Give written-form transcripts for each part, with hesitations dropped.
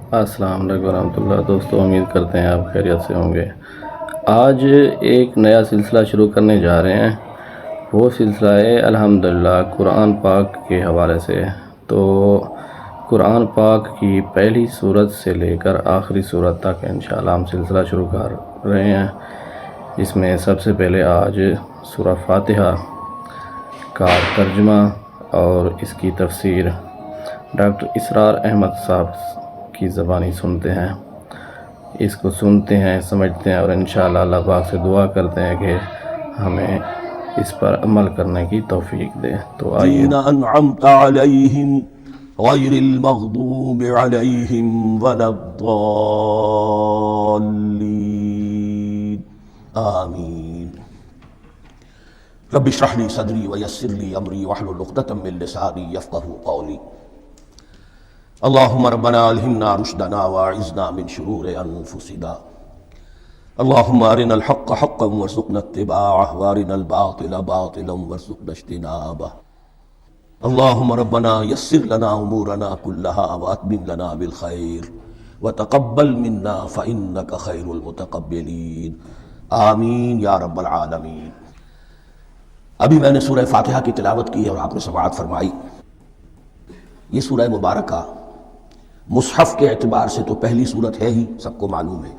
السلام علیکم ورحمۃ اللہ دوستو، امید کرتے ہیں آپ خیریت سے ہوں گے۔ آج ایک نیا سلسلہ شروع کرنے جا رہے ہیں۔ وہ سلسلہ ہے الحمدللہ قرآن پاک کے حوالے سے۔ تو قرآن پاک کی پہلی سورت سے لے کر آخری سورت تک انشاءاللہ ہم سلسلہ شروع کر رہے ہیں۔ اس میں سب سے پہلے آج سورہ فاتحہ کا ترجمہ اور اس کی تفسیر ڈاکٹر اسرار احمد صاحب کی زبانی سنتے ہیں۔ اس کو سنتے ہیں، سمجھتے ہیں اور انشاءاللہ اللہ پاک سے دعا کرتے ہیں کہ ہمیں اس پر عمل کرنے کی توفیق دے۔ تو آئیے۔ انعمت علیہم غیر المغضوب علیہم ولا الضالین آمین۔ رب اشرح لی صدری ویسر لی امری واحلل عقدۃ من لسانی یفقہوا قولی۔ اللہم ربنا الہمنا رشدنا واعذنا من شرور انفسنا۔ اللہم ارنا الحق حقا وارزقنا اتباعہ وارنا الباطل باطلا وارزقنا اجتنابہ۔ اللہم ربنا یسر لنا امورنا کلہا واتمم لنا بالخیر وتقبل منا فانک خیر المتقبلین آمین یا رب العالمین۔ ابھی میں نے سورہ فاتحہ کی تلاوت کی اور آپ نے سماعت فرمائی۔ یہ سورہ مبارکہ مصحف کے اعتبار سے تو پہلی صورت ہے ہی، سب کو معلوم ہے،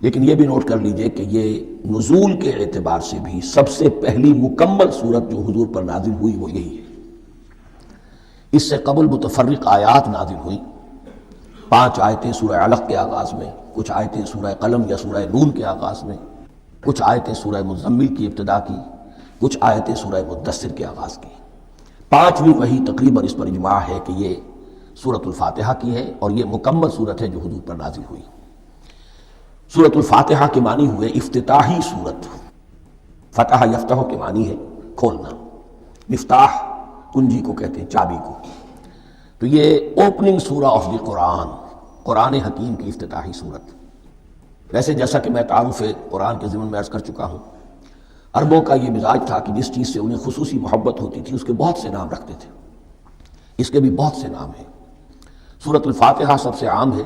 لیکن یہ بھی نوٹ کر لیجئے کہ یہ نزول کے اعتبار سے بھی سب سے پہلی مکمل صورت جو حضور پر نازل ہوئی وہ یہی ہے۔ اس سے قبل متفرق آیات نازل ہوئی، 5 آیتیں سورہ علق کے آغاز میں، کچھ آیتیں سورہ قلم یا سورہ نون کے آغاز میں، کچھ آیتیں سورہ مزمل کی ابتدا کی، کچھ آیتیں سورہ مدثر کے آغاز کی۔ 5ویں وحی تقریباً اس پر اجماع ہے کہ یہ سورۃ الفاتحہ کی ہے اور یہ مکمل صورت ہے جو حضور پر نازل ہوئی۔ سورۃ الفاتحہ کے معنی ہوئے افتتاحی صورت۔ فتح یفتح کے معنی ہے کھولنا، مفتاح کنجی کو کہتے ہیں، چابی کو۔ تو یہ اوپننگ سورہ آف دی قرآن، قرآن حکیم کی افتتاحی صورت۔ ویسے جیسا کہ میں تعارف قرآن کے ضمن میں عرض کر چکا ہوں، عربوں کا یہ مزاج تھا کہ جس چیز سے انہیں خصوصی محبت ہوتی تھی اس کے بہت سے نام رکھتے تھے۔ اس کے بھی بہت سے نام ہیں۔ سورۃ الفاتحہ سب سے عام ہے،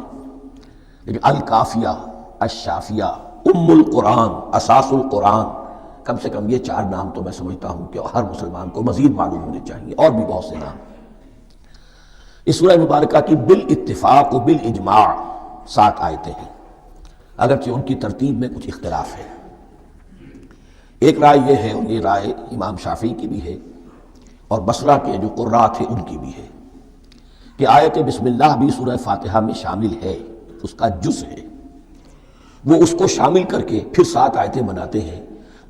لیکن الکافیہ، الشافیہ، ام القرآن، اساس القرآن، کم سے کم یہ 4 نام تو میں سمجھتا ہوں کہ ہر مسلمان کو مزید معلوم ہونے چاہیے، اور بھی بہت سے نام۔ اس سورہ مبارکہ کی بالاتفاق و بالاجماع 7 آیتیں ہیں، اگرچہ ان کی ترتیب میں کچھ اختلاف ہے۔ ایک رائے یہ ہے، اور یہ رائے امام شافعی کی بھی ہے اور بصرہ کے جو قراء تھے ان کی بھی ہے، کہ آیت بسم اللہ بھی سورہ فاتحہ میں شامل ہے، اس کا جز ہے۔ وہ اس کو شامل کر کے پھر 7 آیتیں بناتے ہیں،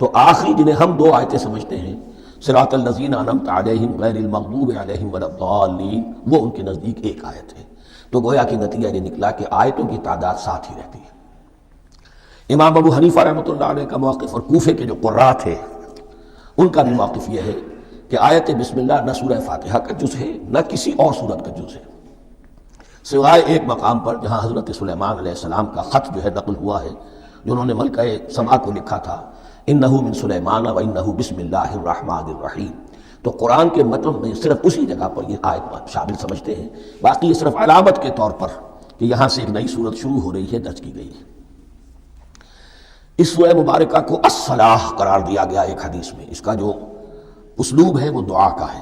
تو آخری جنہیں ہم 2 آیتیں سمجھتے ہیں، صراط الذین انعمت علیہم غیر المغضوب علیہم ولا الضالین، وہ ان کے نزدیک ایک آیت ہے۔ تو گویا کہ نتیجہ یہ نکلا کہ آیتوں کی تعداد 7 ہی رہتی ہے۔ امام ابو حنیفہ رحمۃ اللہ علیہ کا موقف اور کوفے کے جو قراء تھے ان کا بھی موقف یہ ہے کہ آیت بسم اللہ نہ سورہ فاتحہ کا جز ہے نہ کسی اور سورت کا جز ہے، سوائے ایک مقام پر جہاں حضرت سلیمان علیہ السلام کا خط جو ہے نقل ہوا ہے، جو انہوں نے ملکہ سبا کو لکھا تھا، انہ من سلیمان و انہ بسم اللہ الرحمن الرحیم۔ تو قرآن کے متن میں صرف اسی جگہ پر یہ آیت شامل سمجھتے ہیں، باقی یہ صرف علامت کے طور پر کہ یہاں سے ایک نئی سورت شروع ہو رہی ہے درج کی گئی ہے۔ اس سورہ مبارکہ کو الصلاح قرار دیا گیا ایک حدیث میں۔ اس کا جو اسلوب ہے وہ دعا کا ہے،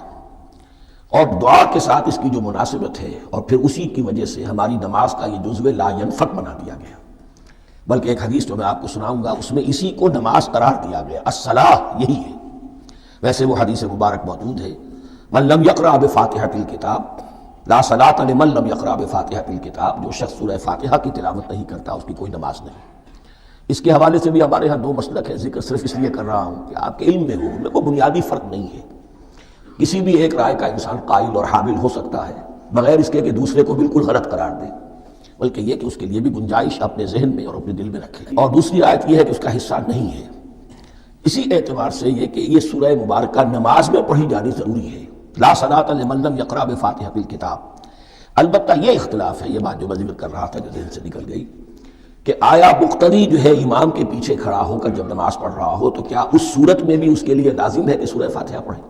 اور دعا کے ساتھ اس کی جو مناسبت ہے، اور پھر اسی کی وجہ سے ہماری نماز کا یہ جزو لا ینفک بنا دیا گیا۔ بلکہ ایک حدیث جو میں آپ کو سناؤں گا اس میں اسی کو نماز قرار دیا گیا، الصلاح یہی ہے۔ ویسے وہ حدیث مبارک موجود ہے، من لم یقرأ بفاتحۃ الکتاب لا صلاۃ لمن لم یقرأ بفاتحۃ الکتاب، جو شخص سورہ فاتحہ کی تلاوت نہیں کرتا اس کی کوئی نماز نہیں۔ اس کے حوالے سے بھی ہمارے ہاں 2 مسلک ہے، ذکر صرف اس لیے کر رہا ہوں کہ آپ کے علم میں ہو، ان میں کوئی بنیادی فرق نہیں ہے۔ کسی بھی ایک رائے کا انسان قائل اور حامل ہو سکتا ہے بغیر اس کے کہ دوسرے کو بالکل غلط قرار دے، بلکہ یہ کہ اس کے لیے بھی گنجائش اپنے ذہن میں اور اپنے دل میں رکھے۔ اور دوسری آیت یہ ہے کہ اس کا حصہ نہیں ہے۔ اسی اعتبار سے یہ کہ یہ سورہ مبارکہ نماز میں پڑھی جانی ضروری ہے، لا صلاۃ لمن لم یقرأ بفاتحۃ الکتاب۔ البتہ یہ اختلاف ہے، یہ بات جو میں ذکر کر رہا تھا جو ذہن سے نکل گئی، کہ آیا مقتدی جو ہے امام کے پیچھے کھڑا ہو کر جب نماز پڑھ رہا ہو تو کیا اس صورت میں بھی اس کے لیے لازم ہے کہ سورہ فاتحہ پڑھے؟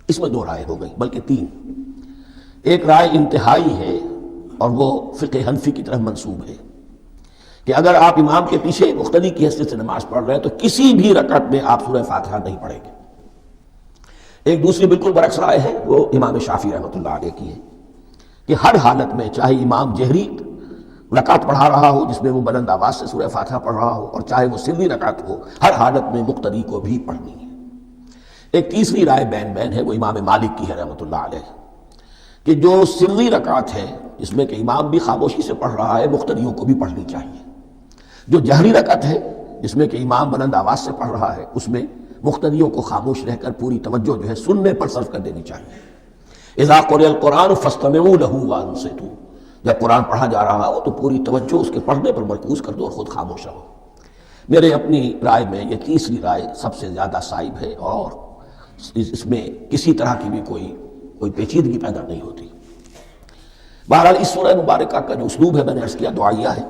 اس میں 2 رائے ہو گئی، بلکہ 3۔ ایک رائے انتہائی ہے اور وہ فقہ حنفی کی طرف منسوب ہے کہ اگر آپ امام کے پیچھے مقتدی کی حیثیت سے نماز پڑھ رہے ہیں تو کسی بھی رکعت میں آپ سورہ فاتحہ نہیں پڑھیں گے۔ ایک دوسری بالکل برعکس رائے ہے، وہ امام شافعی رحمۃ اللہ علیہ کی ہے کہ ہر حالت میں چاہے امام جہری رکعت پڑھا رہا ہو جس میں وہ بلند آواز سے سورہ فاتحہ پڑھ رہا ہو، اور چاہے وہ سری رکعت ہو، ہر حالت میں مقتدی کو بھی پڑھنی ہے۔ ایک تیسری رائے بین ہے، وہ امام مالک کی ہے رحمۃ اللہ علیہ، کہ جو سری رکعت ہے جس میں کہ امام بھی خاموشی سے پڑھ رہا ہے، مقتدیوں کو بھی پڑھنی چاہیے۔ جو جہری رکعت ہے جس میں کہ امام بلند آواز سے پڑھ رہا ہے، اس میں مقتدیوں کو خاموش رہ کر پوری توجہ جو ہے سننے پر صرف کر دینی چاہیے۔ اذا قرئ القرآن فاستمعوا له وانصتوا، جب قرآن پڑھا جا رہا ہو تو پوری توجہ اس کے پڑھنے پر مرکوز کر دو اور خود خاموش رہو۔ میرے اپنی رائے میں یہ تیسری رائے سب سے زیادہ صائب ہے، اور اس میں کسی طرح کی بھی کوئی پیچیدگی پیدا نہیں ہوتی۔ بہرحال اس سورہ مبارکہ کا جو اسلوب ہے میں نے عرض کیا دعائیہ ہے،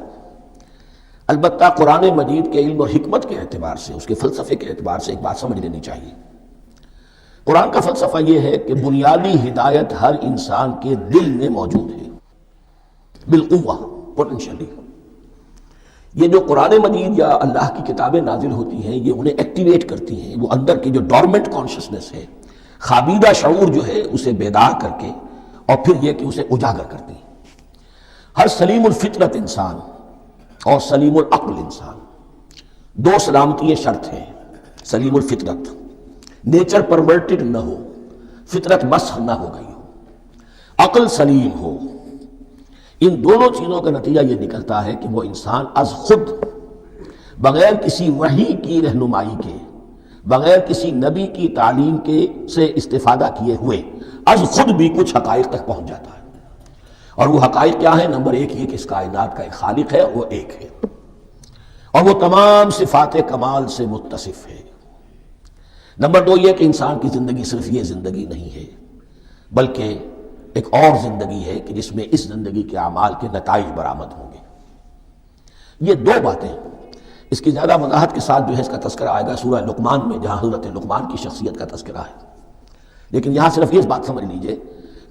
البتہ قرآن مجید کے علم اور حکمت کے اعتبار سے، اس کے فلسفے کے اعتبار سے ایک بات سمجھ لینی چاہیے۔ قرآن کا فلسفہ یہ ہے کہ بنیادی ہدایت ہر انسان کے دل میں موجود ہے، بالقوہ، پوٹینشلی۔ یہ جو قرآن مجید یا اللہ کی کتابیں نازل ہوتی ہیں یہ انہیں ایکٹیویٹ کرتی ہیں، وہ اندر کی جو ڈورمنٹ کانشسنس ہے، خوابیدہ شعور جو ہے اسے بیدار کر کے، اور پھر یہ کہ اسے اجاگر کرتی ہیں۔ ہر سلیم الفطرت انسان اور سلیم العقل انسان، دو سلامتی شرط ہیں۔ سلیم الفطرت، نیچر پرورٹڈ نہ ہو، فطرت مسخ نہ ہو گئی ہو، عقل سلیم ہو۔ ان دونوں چیزوں کا نتیجہ یہ نکلتا ہے کہ وہ انسان از خود، بغیر کسی وحی کی رہنمائی کے، بغیر کسی نبی کی تعلیم کے سے استفادہ کیے ہوئے از خود بھی کچھ حقائق تک پہنچ جاتا ہے۔ اور وہ حقائق کیا ہیں؟ نمبر ایک یہ کہ اس کائنات کا ایک خالق ہے، وہ ایک ہے، اور وہ تمام صفات کمال سے متصف ہے۔ نمبر دو یہ کہ انسان کی زندگی صرف یہ زندگی نہیں ہے، بلکہ ایک اور زندگی ہے کہ جس میں اس زندگی کے اعمال کے نتائج برآمد ہوں گے۔ یہ دو باتیں، اس کی زیادہ وضاحت کے ساتھ جو ہے اس کا تذکرہ آئے گا سورہ لقمان میں، جہاں حضرت لقمان کی شخصیت کا تذکرہ ہے۔ لیکن یہاں صرف یہ بات سمجھ لیجئے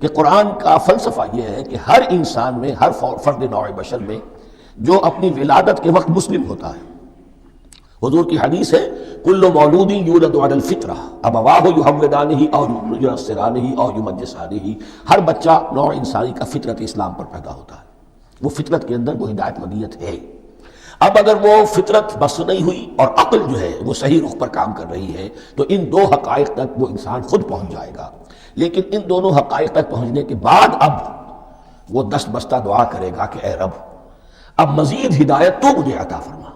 کہ قرآن کا فلسفہ یہ ہے کہ ہر انسان میں، ہر فرد نوع بشر میں جو اپنی ولادت کے وقت مسلم ہوتا ہے، حضور کی حدیث ہے کل مولود یولد علی الفطرہ ابواہ یحودانہ او ینصرانہ او یمجسانہ، ہر بچہ نوع انسانی کا فطرت اسلام پر پیدا ہوتا ہے، وہ فطرت کے اندر وہ ہدایت مدیت ہے۔ اب اگر وہ فطرت بس نہیں ہوئی اور عقل جو ہے وہ صحیح رخ پر کام کر رہی ہے تو ان دو حقائق تک وہ انسان خود پہنچ جائے گا۔ لیکن ان دونوں حقائق تک پہنچنے کے بعد اب وہ دست بستہ دعا کرے گا کہ اے رب اب مزید ہدایت تو مجھے عطا فرما۔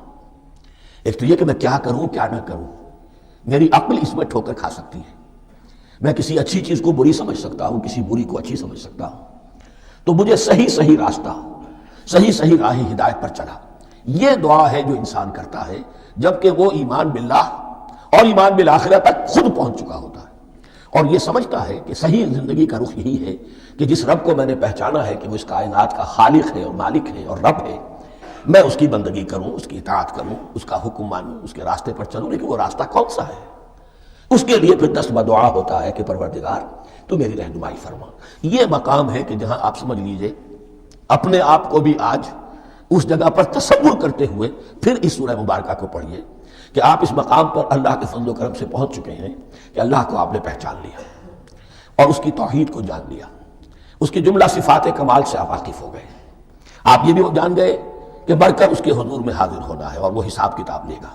ایک تو یہ کہ میں کیا کروں کیا نہ کروں، میری عقل اس میں ٹھوکر کھا سکتی ہے، میں کسی اچھی چیز کو بری سمجھ سکتا ہوں، کسی بری کو اچھی سمجھ سکتا ہوں، تو مجھے صحیح راستہ، صحیح راہ ہدایت پر چلا۔ یہ دعا ہے جو انسان کرتا ہے جبکہ وہ ایمان باللہ اور ایمان بالآخرہ تک خود پہنچ چکا ہوتا ہے، اور یہ سمجھتا ہے کہ صحیح زندگی کا رخ یہی ہے کہ جس رب کو میں نے پہچانا ہے کہ وہ اس کائنات کا خالق ہے اور مالک ہے اور رب ہے، میں اس کی بندگی کروں، اس کی اطاعت کروں، اس کا حکم مانوں، اس کے راستے پر چلوں۔ لیکن وہ راستہ کون سا ہے؟ اس کے لیے پھر دست بدعا ہوتا ہے کہ پروردگار تو میری رہنمائی فرما۔ یہ مقام ہے کہ جہاں آپ سمجھ لیجئے اپنے آپ کو بھی آج اس جگہ پر تصور کرتے ہوئے پھر اس سورہ مبارکہ کو پڑھیے کہ آپ اس مقام پر اللہ کے فضل و کرم سے پہنچ چکے ہیں کہ اللہ کو آپ نے پہچان لیا اور اس کی توحید کو جان لیا، اس کی جملہ صفات کمال سے آپ واقف ہو گئے۔ آپ یہ بھی جان گئے کہ بڑھ کر اس کے حضور میں حاضر ہونا ہے اور وہ حساب کتاب لے گا۔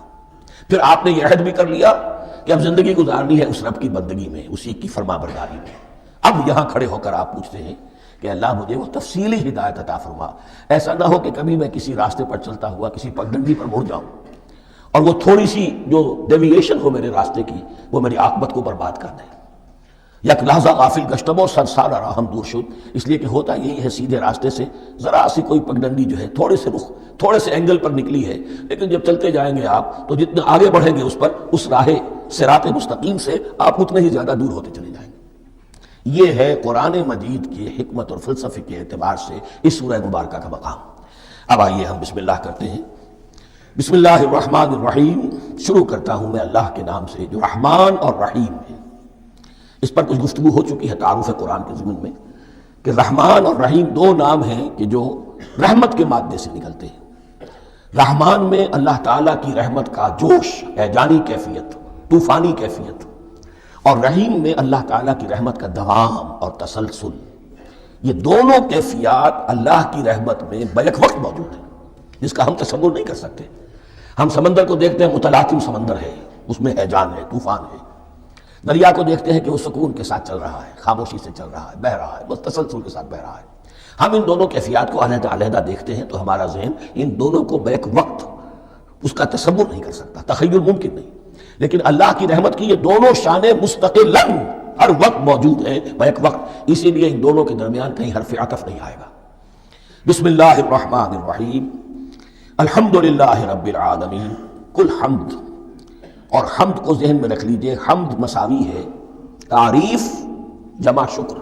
پھر آپ نے یہ عہد بھی کر لیا کہ اب زندگی گزارنی ہے اس رب کی بندگی میں، اسی کی فرما برداری میں۔ اب یہاں کھڑے ہو کر آپ پوچھتے ہیں کہ اللہ مجھے وہ تفصیلی ہدایت عطا فرما، ایسا نہ ہو کہ کبھی میں کسی راستے پر چلتا ہوا کسی پگڈنڈی پر مڑ جاؤں اور وہ تھوڑی سی جو ڈیوییشن ہو میرے راستے کی وہ میری عاقبت کو برباد کر دے۔ یک لحظہ غافل گشتم و سر سال راہم دور شد، اس لیے کہ ہوتا یہی ہے سیدھے راستے سے ذرا سی کوئی پگڈنڈی جو ہے تھوڑے سے اینگل پر نکلی ہے، لیکن جب چلتے جائیں گے آپ تو جتنے آگے بڑھیں گے اس پر، اس راہ صراط مستقیم سے آپ اتنے ہی زیادہ دور ہوتے چلے جائیں گے۔ یہ ہے قرآن مجید کی حکمت اور فلسفے کے اعتبار سے اس سورہ مبارکہ کا مقام۔ اب آئیے ہم بسم اللہ کرتے ہیں۔ بسم اللہ الرحمن الرحیم، شروع کرتا ہوں میں اللہ کے نام سے جو رحمان اور رحیم ہے۔ اس پر کچھ گفتگو ہو چکی ہے تعارف قرآن کے ضمن میں، کہ رحمان اور رحیم دو نام ہیں کہ جو رحمت کے مادے سے نکلتے ہیں۔ رحمان میں اللہ تعالیٰ کی رحمت کا جوش، ہیجانی کیفیت، طوفانی کیفیت، اور رحیم میں اللہ تعالیٰ کی رحمت کا دوام اور تسلسل۔ یہ دونوں کیفیات اللہ کی رحمت میں بیک وقت موجود ہیں، جس کا ہم تصور نہیں کر سکتے۔ ہم سمندر کو دیکھتے ہیں، متلاطم سمندر ہے، اس میں ہیجان ہے، طوفان ہے۔ دریا کو دیکھتے ہیں کہ وہ سکون کے ساتھ چل رہا ہے، خاموشی سے چل رہا ہے، بہہ رہا ہے، بس تسلسل کے ساتھ بہہ رہا ہے۔ ہم ان دونوں کیفیات کو علیحدہ علیحدہ دیکھتے ہیں تو ہمارا ذہن ان دونوں کو بیک وقت اس کا تصور نہیں کر سکتا، تخیل ممکن نہیں۔ لیکن اللہ کی رحمت کی یہ دونوں شانیں مستقلاً ہر وقت موجود ہیں، بیک وقت، اسی لیے ان دونوں کے درمیان کہیں حرف عطف نہیں آئے گا۔ بسم اللہ الرحمن الرحیم، الحمدللہ رب العالمین، کل حمد، اور حمد کو ذہن میں رکھ لیجئے، حمد مساوی ہے تعریف جمع شکر۔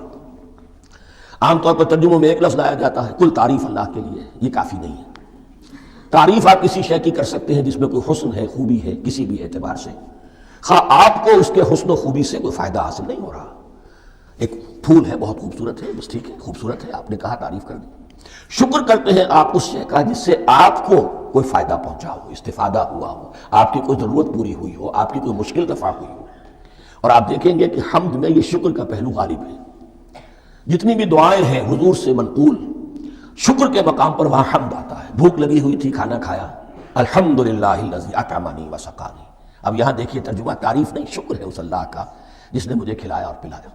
عام طور پر ترجموں میں ایک لفظ لایا جاتا ہے، کل تعریف اللہ کے لیے، یہ کافی نہیں ہے۔ تعریف آپ کسی شے کی کر سکتے ہیں جس میں کوئی حسن ہے، خوبی ہے، کسی بھی اعتبار سے، خواہ آپ کو اس کے حسن و خوبی سے کوئی فائدہ حاصل نہیں ہو رہا۔ ایک پھول ہے، بہت خوبصورت ہے، بس ٹھیک ہے، خوبصورت ہے، آپ نے کہا، تعریف کر دی۔ شکر کرتے ہیں آپ اس شے کا جس سے آپ کو کوئی فائدہ پہنچا ہو، استفادہ ہوا ہو، آپ کی کوئی ضرورت پوری ہوئی ہو، آپ کی کوئی مشکل رفع ہوئی ہو۔ اور آپ دیکھیں گے کہ حمد میں یہ شکر کا پہلو غالب ہے۔ جتنی بھی دعائیں ہیں حضور سے منقول، شکر کے مقام پر وہاں حمد آتا ہے۔ بھوک لگی ہوئی تھی، کھانا کھایا، الحمدللہ الذی اطعمنی وسقانی۔ اب یہاں دیکھیے ترجمہ، تعریف نہیں، شکر ہے اس اللہ کا جس نے مجھے کھلایا اور پلایا۔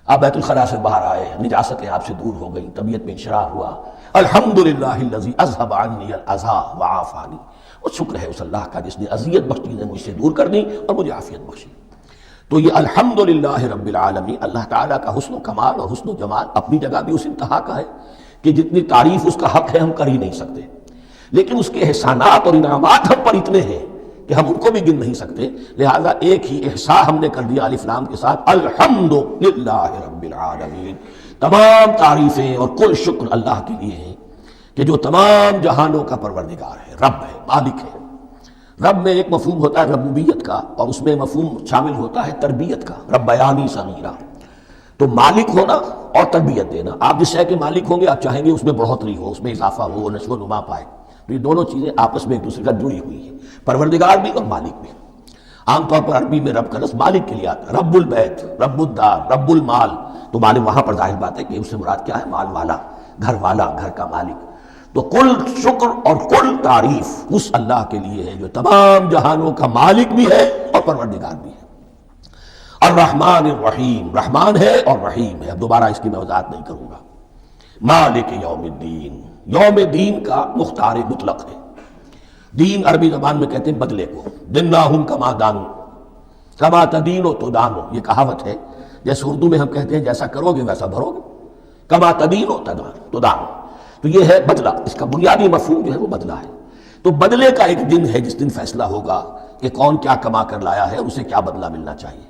آپ بیت الخلاء سے باہر آئے، نجاستیں آپ سے دور ہو گئیں، طبیعت میں انشراح ہوا، الحمدللہ الذی اذھب عنی الاذی وعافانی۔ وہ شکر ہے اس اللہ کا جس نے اذیت بخشی، نے مجھ سے دور کر دی اور مجھے عافیت بخشی۔ تو یہ الحمدللہ رب العالمین، اللہ تعالیٰ کا حسن و کمال اور حسن و جمال اپنی جگہ بھی اس انتہا کا ہے کہ جتنی تعریف اس کا حق ہے ہم کر ہی نہیں سکتے، لیکن اس کے احسانات اور انعامات ہم پر اتنے ہیں کہ ہم ان کو بھی گن نہیں سکتے۔ لہذا ایک ہی احصاء ہم نے کر دیا الف لام کے ساتھ، الحمدللہ رب العالمین۔ تمام تعریفیں اور کل شکر اللہ کے لیے ہیں کہ جو تمام جہانوں کا پروردگار ہے، رب ہے، مالک ہے۔ رب میں ایک مفہوم ہوتا ہے ربوبیت کا، اور اس میں مفہوم شامل ہوتا ہے تربیت کا، ربیانی صغیرہ۔ تو مالک ہونا اور تربیت دینا، آپ جس شے کے مالک ہوں گے آپ چاہیں گے اس میں بڑھوتری ہو، اس میں اضافہ ہو، وہ نشو و نما پائے۔ تو یہ دونوں چیزیں آپس میں ایک دوسرے کا جڑی ہوئی ہیں، پروردگار بھی اور مالک بھی۔ عام طور پر عربی میں رب کا لفظ مالک کے لیے آتا ہے، رب البیت، رب الدار، رب المال۔ تو مالک وہاں پر ظاہر بات ہے کہ اس سے مراد کیا ہے، مال والا، گھر کا مالک۔ تو کل شکر اور کل تعریف اس اللہ کے لیے ہے جو تمام جہانوں کا مالک بھی ہے اور پروردگار بھی ہے۔ الرحمن الرحیم، رحمان ہے اور رحیم ہے۔ اب دوبارہ اس کی میں وضاحت نہیں کروں گا۔ مالک یوم الدین، یوم دین کا مختار مطلق ہے۔ دین عربی زبان میں کہتے ہیں بدلے کو، دناہم کما دانو، کما تدینو تدانو، یہ کہاوت ہے۔ جیسے اردو میں ہم کہتے ہیں جیسا کرو گے ویسا بھرو گے، کما تدینو تدانو، تو یہ ہے بدلہ۔ اس کا بنیادی مفہوم جو ہے وہ بدلہ ہے۔ تو بدلے کا ایک دن ہے جس دن فیصلہ ہوگا کہ کون کیا کما کر لایا ہے، اسے کیا بدلہ ملنا چاہیے۔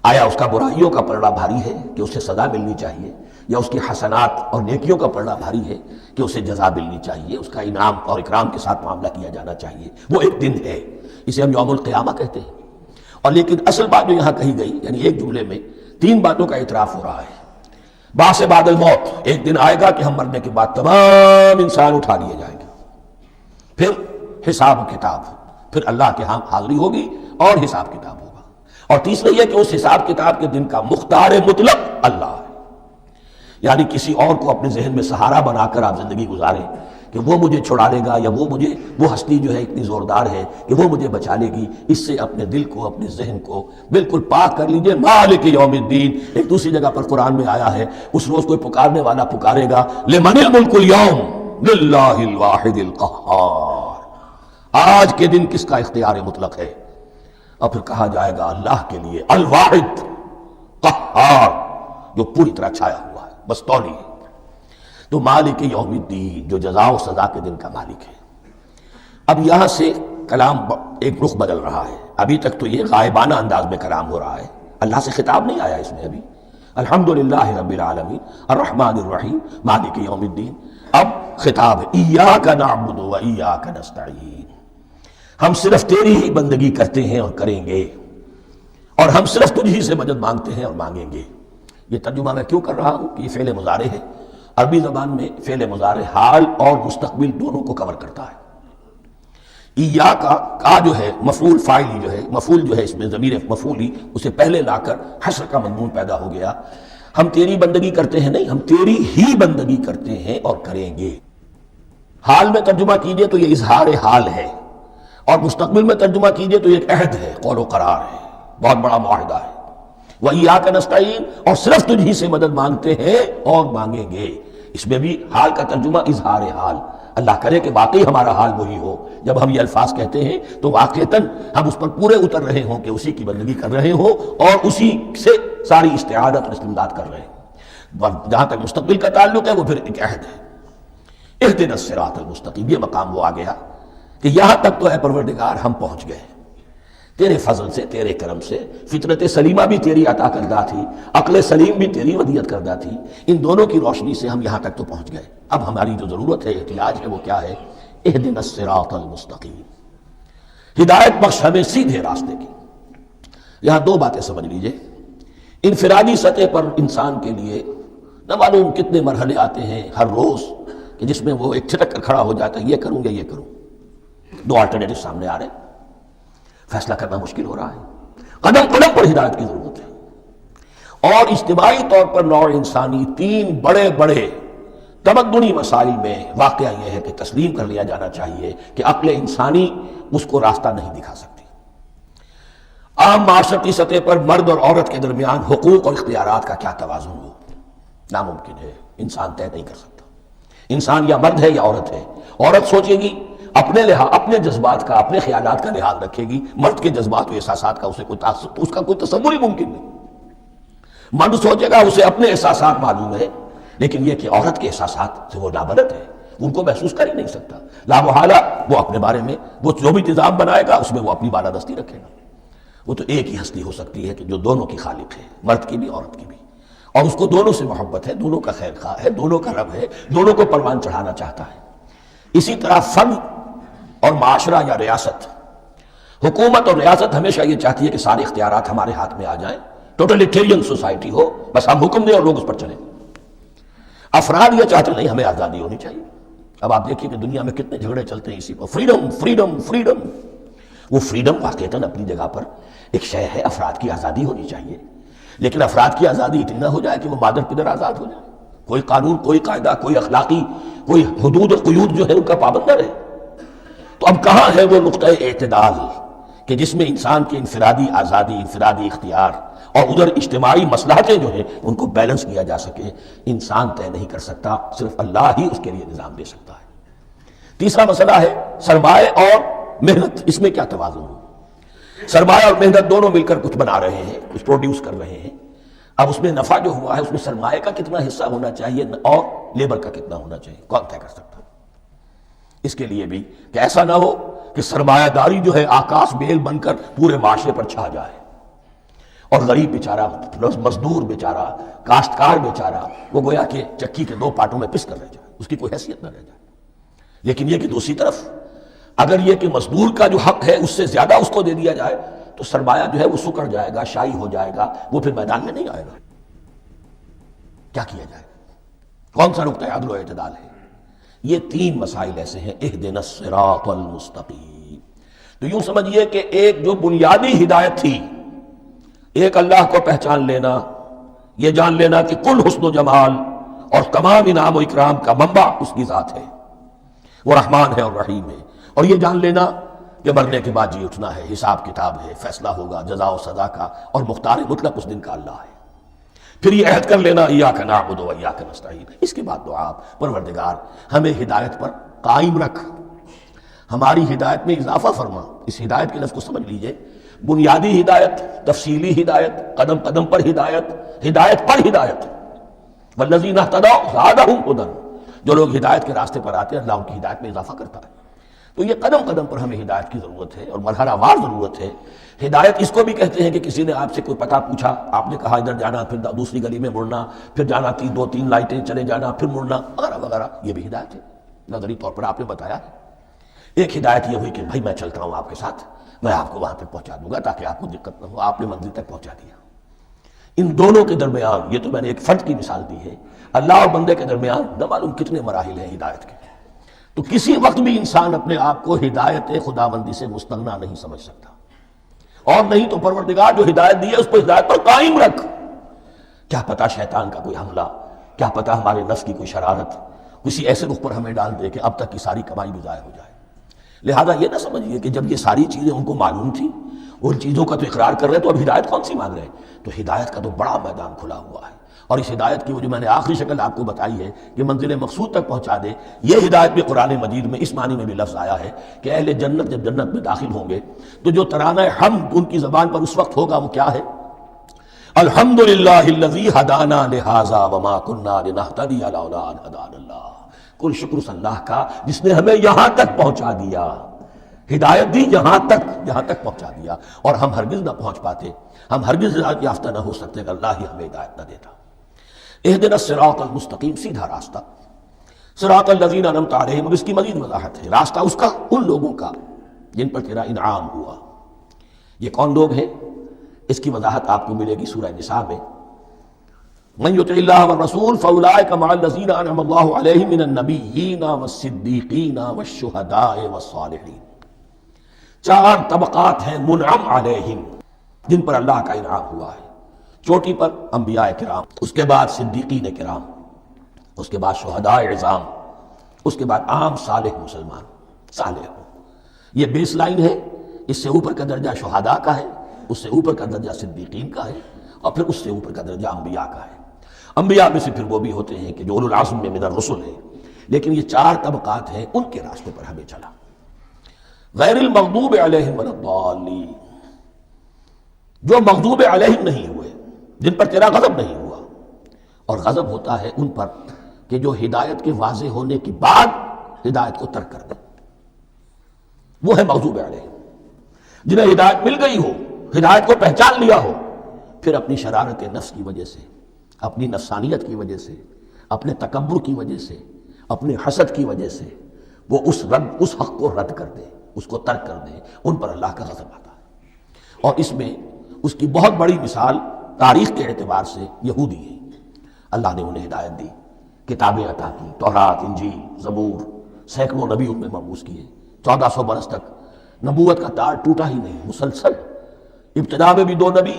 آیا اس کا برائیوں کا پلڑا بھاری ہے کہ اسے سزا ملنی چاہیے، یا اس کی حسنات اور نیکیوں کا پلڑا بھاری ہے کہ اسے جزا ملنی چاہیے، اس کا انعام اور اکرام کے ساتھ معاملہ کیا جانا چاہیے۔ وہ ایک دن ہے، اسے ہم یوم القیامہ کہتے ہیں۔ اور لیکن اصل بات جو یہاں کہی گئی، یعنی ایک جملے میں تین باتوں کا اعتراف ہو رہا ہے۔ بعث بعد الموت، ایک دن آئے گا کہ ہم مرنے کے بعد تمام انسان اٹھا لیے جائیں گے، پھر حساب و کتاب، پھر اللہ کے ہاں حاضری ہوگی اور حساب کتاب ہوگا۔ اور تیسرا یہ کہ اس حساب کتاب کے دن کا مختار مطلق اللہ ہے، یعنی کسی اور کو اپنے ذہن میں سہارا بنا کر آپ زندگی گزاریں کہ وہ مجھے چھڑا لے گا، یا وہ ہستی جو ہے اتنی زوردار ہے کہ وہ مجھے بچا لے گی، اس سے اپنے دل کو، اپنے ذہن کو بالکل پاک کر لیجئے۔ مالک یوم الدین، ایک دوسری جگہ پر قرآن میں آیا ہے، اس روز کوئی پکارنے والا پکارے گا، لمن الملک اليوم للہ الواحد القہار، آج کے دن کس کا اختیار مطلق ہے؟ اور پھر کہا جائے گا اللہ کے لیے، الواحد قہار، جو پوری طرح چھایا ہوا ہے، بس تولی ہے۔ تو مالک یوم الدین، جو جزا و سزا کے دن کا مالک ہے۔ اب یہاں سے کلام ایک رخ بدل رہا ہے۔ ابھی تک تو یہ غائبانہ انداز میں کلام ہو رہا ہے، اللہ سے خطاب نہیں آیا اس میں ابھی۔ الحمدللہ رب العالمین الرحمن الرحیم مالک یوم الدین، اب خطاب ہے، ایاک نعبد و ایاک نستعین، ہم صرف تیری ہی بندگی کرتے ہیں اور کریں گے، اور ہم صرف تجھ ہی سے مدد مانگتے ہیں اور مانگیں گے۔ یہ ترجمہ میں کیوں کر رہا ہوں کہ یہ فعل مضارع ہے، عربی زبان میں فعل مضارع حال اور مستقبل دونوں کو کور کرتا ہے۔ ایاکا کا جو ہے مفعول فاعلی جو ہے، مفعول جو ہے اس میں ضمیر مفعولی اسے پہلے لا کر حشر کا مضمون پیدا ہو گیا۔ ہم تیری بندگی کرتے ہیں نہیں، ہم تیری ہی بندگی کرتے ہیں اور کریں گے۔ حال میں ترجمہ کیجئے تو یہ اظہار حال ہے، اور مستقبل میں ترجمہ کیجئے تو یہ ایک عہد ہے، قول و قرار ہے، بہت بڑا معاہدہ ہے۔ وَإِيَّاكَ نَسْتَعِينُ، اور صرف تجھ ہی سے مدد مانگتے ہیں اور مانگیں گے۔ اس میں بھی حال کا ترجمہ اظہار حال، اللہ کرے کہ واقعی ہمارا حال وہی ہو، جب ہم یہ الفاظ کہتے ہیں تو واقعتاً ہم اس پر پورے اتر رہے ہوں کہ اسی کی بندگی کر رہے ہوں اور اسی سے ساری استعادت اور استمداد کر رہے ہیں۔ اور جہاں تک مستقبل کا تعلق ہے وہ پھر ایک عہد ہے۔ اہدنا الصراط المستقیم، یہ مقام وہ آ گیا کہ یہاں تک تو اے پروردگار ہم پہنچ گئے تیرے فضل سے، تیرے کرم سے۔ فطرت سلیمہ بھی تیری عطا کردہ تھی، عقل سلیم بھی تیری ودیعت کردہ تھی، ان دونوں کی روشنی سے ہم یہاں تک تو پہنچ گئے۔ اب ہماری جو ضرورت ہے، احتیاج ہے، وہ کیا ہے؟ اہدنا الصراط المستقیم، ہدایت بخش ہمیں سیدھے راستے کی۔ یہاں دو باتیں سمجھ لیجئے۔ انفرادی سطح پر انسان کے لیے نہ معلوم کتنے مرحلے آتے ہیں ہر روز کہ جس میں وہ ایک چھٹک کر کھڑا ہو جاتا ہے، یہ کروں یا یہ کروں، دو آلٹرنیٹو سامنے آ رہے ہیں، فیصلہ کرنا مشکل ہو رہا ہے۔ قدم قدم پر ہدایت کی ضرورت ہے، اور اجتماعی طور پر نوع انسانی تین بڑے بڑے تمدنی مسائل میں واقعہ یہ ہے کہ تسلیم کر لیا جانا چاہیے کہ عقل انسانی اس کو راستہ نہیں دکھا سکتی۔ عام معاشرتی سطح پر مرد اور عورت کے درمیان حقوق اور اختیارات کا کیا توازن ہو، ناممکن ہے، انسان طے نہیں کر سکتا۔ انسان یا مرد ہے یا عورت ہے۔ عورت سوچے گی اپنے اپنے جذبات کا، اپنے خیالات کا لحاظ رکھے گی، مرد کے جذبات و احساسات کا اس کا کوئی تصور ہی ممکن نہیں۔ مرد سوچے گا اسے اپنے احساسات معلوم ہے، لیکن یہ کہ عورت کے احساسات سے وہ نابلد ہے، ان کو محسوس کر ہی نہیں سکتا۔ لا محالہ وہ اپنے بارے میں وہ جو بھی نظام بنائے گا اس میں وہ اپنی بالادستی رکھے گا۔ وہ تو ایک ہی ہستی ہو سکتی ہے کہ جو دونوں کی خالق ہے، مرد کی بھی عورت کی بھی، اور اس کو دونوں سے محبت ہے، دونوں کا خیر خواہ ہے، دونوں کا رب ہے، دونوں کو پروان چڑھانا چاہتا ہے۔ اسی طرح فرد اور معاشرہ یا ریاست، حکومت اور ریاست ہمیشہ یہ چاہتی ہے کہ سارے اختیارات ہمارے ہاتھ میں آ جائیں، ٹوٹلیٹیرین سوسائٹی ہو، بس ہم حکم دیں اور لوگ اس پر چلیں۔ افراد یہ چاہتے نہیں، ہمیں آزادی ہونی چاہیے۔ اب آپ دیکھیے کہ دنیا میں کتنے جھگڑے چلتے ہیں اسی پر، فریڈم فریڈم فریڈم۔ وہ فریڈم واقعتاً اپنی جگہ پر ایک شے ہے، افراد کی آزادی ہونی چاہیے، لیکن افراد کی آزادی اتنی نہ ہو جائے کہ وہ مادر پدر آزاد ہو جائے، کوئی قانون، کوئی قاعدہ، کوئی اخلاقی، کوئی حدود اور قیود جو ہے ان کا پابند نہ رہے۔ تو اب کہاں ہے وہ نقطہ اعتدال کہ جس میں انسان کی انفرادی آزادی، انفرادی اختیار اور ادھر اجتماعی مصلحتیں جو ہیں ان کو بیلنس کیا جا سکے؟ انسان طے نہیں کر سکتا، صرف اللہ ہی اس کے لیے نظام دے سکتا ہے۔ تیسرا مسئلہ ہے سرمایہ اور محنت، اس میں کیا توازن ہو؟ سرمایہ اور محنت دونوں مل کر کچھ بنا رہے ہیں، کچھ پروڈیوس کر رہے ہیں۔ اب اس میں نفع جو ہوا ہے اس میں سرمایہ کا کتنا حصہ ہونا چاہیے اور لیبر کا کتنا ہونا چاہیے، کون طے کر سکتا ہے؟ اس کے لیے بھی کہ ایسا نہ ہو کہ سرمایہ داری جو ہے آکاش بیل بن کر پورے معاشرے پر چھا جائے، اور غریب بیچارہ، مزدور بیچارہ، کاشتکار بیچارہ وہ گویا کہ چکی کے دو پارٹوں میں پس کر رہ جائے، اس کی کوئی حیثیت نہ رہ جائے۔ لیکن یہ کہ دوسری طرف اگر یہ کہ مزدور کا جو حق ہے اس سے زیادہ اس کو دے دیا جائے تو سرمایہ جو ہے وہ سکڑ جائے گا، شائی ہو جائے گا، وہ پھر میدان میں نہیں آئے گا۔ کیا کیا جائے؟ کون سا نقطہ عدل و اعتدال ہے؟ یہ تین مسائل ایسے ہیں، اہدنا الصراط المستقیم۔ تو یوں سمجھیے کہ ایک جو بنیادی ہدایت تھی، ایک اللہ کو پہچان لینا، یہ جان لینا کہ کل حسن و جمال اور تمام انعام و اکرام کا منبع اس کی ذات ہے، وہ رحمان ہے اور رحیم ہے، اور یہ جان لینا کہ مرنے کے بعد جی اٹھنا ہے، حساب کتاب ہے، فیصلہ ہوگا جزا و سزا کا، اور مختار مطلق اس دن کا اللہ ہے۔ پھر یہ عہد کر لینا ایاک نعبد و ایاک نستعین۔ اس کے بعد دعا، پروردگار ہمیں ہدایت پر قائم رکھ، ہماری ہدایت میں اضافہ فرما۔ اس ہدایت کے لفظ کو سمجھ لیجئے، بنیادی ہدایت، تفصیلی ہدایت، قدم قدم پر ہدایت، ہدایت پر ہدایت۔ والذین اہتدوا زادہم ھدی، جو لوگ ہدایت کے راستے پر آتے ہیں اللہ ان کی ہدایت میں اضافہ کرتا ہے۔ تو یہ قدم قدم پر ہمیں ہدایت کی ضرورت ہے اور مرحلہ وار ضرورت ہے۔ ہدایت اس کو بھی کہتے ہیں کہ کسی نے آپ سے کوئی پتہ پوچھا، آپ نے کہا ادھر جانا، پھر دوسری گلی میں مڑنا، پھر جانا دو تین لائٹیں چلے جانا، پھر مڑنا، وغیرہ وغیرہ، یہ بھی ہدایت ہے۔ نظری طور پر آپ نے بتایا ہے۔ ایک ہدایت یہ ہوئی کہ بھائی میں چلتا ہوں آپ کے ساتھ، میں آپ کو وہاں پہ پہنچا دوں گا تاکہ آپ کو دقت نہ ہو، آپ نے منزل تک پہنچا دیا۔ ان دونوں کے درمیان، یہ تو میں نے ایک فرد کی مثال دی ہے، اللہ اور بندے کے درمیان نہ معلوم کتنے مراحل ہیں ہدایت کے. تو کسی وقت بھی انسان اپنے آپ کو ہدایت خداوندی سے مستغنا نہیں سمجھ سکتا، اور نہیں تو پروردگار جو ہدایت دی ہے اس کو ہدایت پر قائم رکھ. کیا پتہ شیطان کا کوئی حملہ، کیا پتہ ہمارے نفس کی کوئی شرارت کسی ایسے رخ پر ہمیں ڈال دے کہ اب تک کی ساری کمائی بھی ضائع ہو جائے. لہذا یہ نہ سمجھیے کہ جب یہ ساری چیزیں ان کو معلوم تھیں، ان چیزوں کا تو اقرار کر رہے تو اب ہدایت کون سی مانگ رہے ہیں؟ تو ہدایت کا تو بڑا میدان کھلا ہوا ہے، اور اس ہدایت کی وہ جو میں نے آخری شکل آپ کو بتائی ہے کہ منزل مقصود تک پہنچا دے، یہ ہدایت بھی قرآن مجید میں اس معنی میں بھی لفظ آیا ہے کہ اہل جنت جب جنت میں داخل ہوں گے تو جو ترانہ حمد ان کی زبان پر اس وقت ہوگا وہ کیا ہے؟ الحمدللہ الذی ہدانا لہذا وما کنا لنہتدی لولا ان ہدانا اللہ. کل شکر اس اللہ کا جس نے ہمیں یہاں تک پہنچا دیا، ہدایت دی یہاں تک پہنچا دیا، اور ہم ہرگز نہ پہنچ پاتے، ہم ہرگز ہدایت یافتہ نہ ہو سکتے اگر اللہ ہی ہمیں ہدایت نہ دیتا. اہدنا الصراط المستقیم، سیدھا راستہ، صراط الذین انعمت علیہم. اب اس کی مزید وضاحت ہے، راستہ اس کا ان لوگوں کا جن پر تیرا انعام ہوا. یہ کون لوگ ہیں؟ اس کی وضاحت آپ کو ملے گی سورہ نساء میں. من یطع اللہ والرسول فاولئک مع الذین انعم اللہ علیہم من النبیین والصدیقین والشہداء والصالحین. 4 طبقات ہیں منعم علیہم جن پر اللہ کا انعام ہوا ہے. چوٹی پر انبیاء کرام، اس کے بعد صدیقین کرام، اس کے بعد شہداء عظام، اس کے بعد عام صالح مسلمان صالح ہو. یہ بیس لائن ہے. اس سے اوپر کا درجہ شہداء کا ہے، اس سے اوپر کا درجہ صدیقین کا ہے، اور پھر اس سے اوپر کا درجہ انبیاء کا ہے. انبیاء میں سے پھر وہ بھی ہوتے ہیں کہ جو اولو العزم میں من الرسل ہیں، لیکن یہ 4 طبقات ہیں، ان کے راستے پر ہمیں چلا. غیر المغضوب علیہم ولا الضالین، جو مغضوب علیہم نہیں ہوئے، جن پر تیرا غضب نہیں ہوا. اور غضب ہوتا ہے ان پر کہ جو ہدایت کے واضح ہونے کے بعد ہدایت کو ترک کر دیں، وہ ہے مغضوب علیہم. جنہیں ہدایت مل گئی ہو، ہدایت کو پہچان لیا ہو، پھر اپنی شرارت نفس کی وجہ سے، اپنی نفسانیت کی وجہ سے، اپنے تکبر کی وجہ سے، اپنے حسد کی وجہ سے وہ اس حق کو رد کر دیں، اس کو ترک کر دیں، ان پر اللہ کا غضب آتا ہے. اور اس میں اس کی بہت بڑی مثال تاریخ کے اعتبار سے یہودی ہے. اللہ نے انہیں ہدایت دی، کتابیں عطا کی، تورات، انجیل، زبور، سینکڑوں نبی ان میں مبعوث کیے. 1400 برس تک نبوت کا تار ٹوٹا ہی نہیں، مسلسل. ابتدا میں بھی 2 نبی،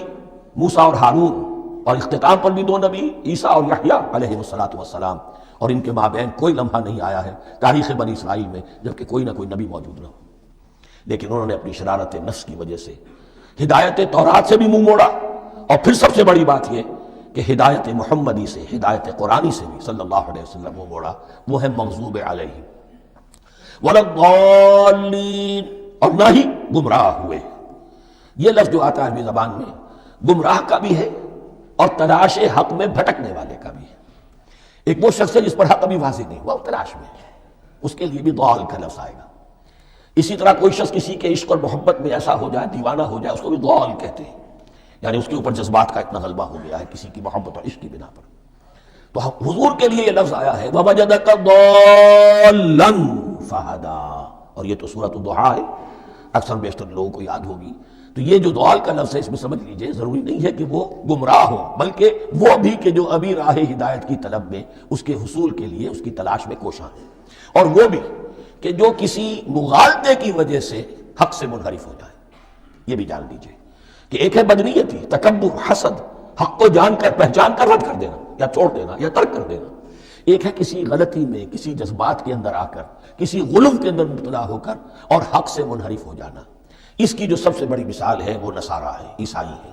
موسیٰ اور ہارون، اور اختتام پر بھی 2 نبی، عیسیٰ اور یحییٰ علیہ السلام. اور ان کے مابین کوئی لمحہ نہیں آیا ہے تاریخ بنی اسرائیل میں جبکہ کوئی نہ کوئی نبی موجود نہ ہو. لیکن انہوں نے اپنی شرارت نفس کی وجہ سے ہدایت تورات سے بھی منہ موڑا، اور پھر سب سے بڑی بات یہ کہ ہدایت محمدی سے، ہدایت قرآنی سے بھی صلی اللہ علیہ وسلم منہ موڑا. وہ ہے مغضوب علیہم ولا الضالین، اور نہ ہی گمراہ ہوئے. یہ لفظ جو آتا ہے عربی زبان میں گمراہ کا بھی ہے اور تلاش حق میں بھٹکنے والے کا بھی ہے. ایک وہ شخص ہے جس پر حق ابھی واضح نہیں ہوا، وہ تلاش میں ہے، اس کے لیے بھی ضال کا لفظ آئے گا. اسی طرح کوئی شخص کسی کے عشق اور محبت میں ایسا ہو جائے، دیوانہ ہو جائے، اس کو بھی ضال کہتے ہیں. یعنی اس کے اوپر جذبات کا اتنا غلبہ ہو گیا ہے کسی کی محبت اور عشق کی بنا پر. تو حضور کے لیے یہ لفظ آیا ہے وَوَجَدَكَ ضَالًّا فَهَدَىٰ، اور یہ تو سورۃ الضحیٰ ہے، اکثر بیشتر لوگوں کو یاد ہوگی. تو یہ جو ضال کا لفظ ہے اس میں سمجھ لیجئے ضروری نہیں ہے کہ وہ گمراہ ہو، بلکہ وہ بھی کہ جو ابھی راہ ہدایت کی طلب میں، اس کے حصول کے لیے اس کی تلاش میں کوشاں ہیں. اور وہ بھی کہ جو کسی مغالطے کی وجہ سے حق سے منحرف ہو جائے. یہ بھی جان لیجئے کہ ایک ہے بدنیتی، تکبر، حسد، حق کو جان کر پہچان کر رد کر دینا یا چھوڑ دینا یا ترک کر دینا. ایک ہے کسی غلطی میں، کسی جذبات کے اندر آ کر، کسی غلو کے اندر مبتلا ہو کر اور حق سے منحرف ہو جانا. اس کی جو سب سے بڑی مثال ہے وہ نصارہ ہے، عیسائی ہے.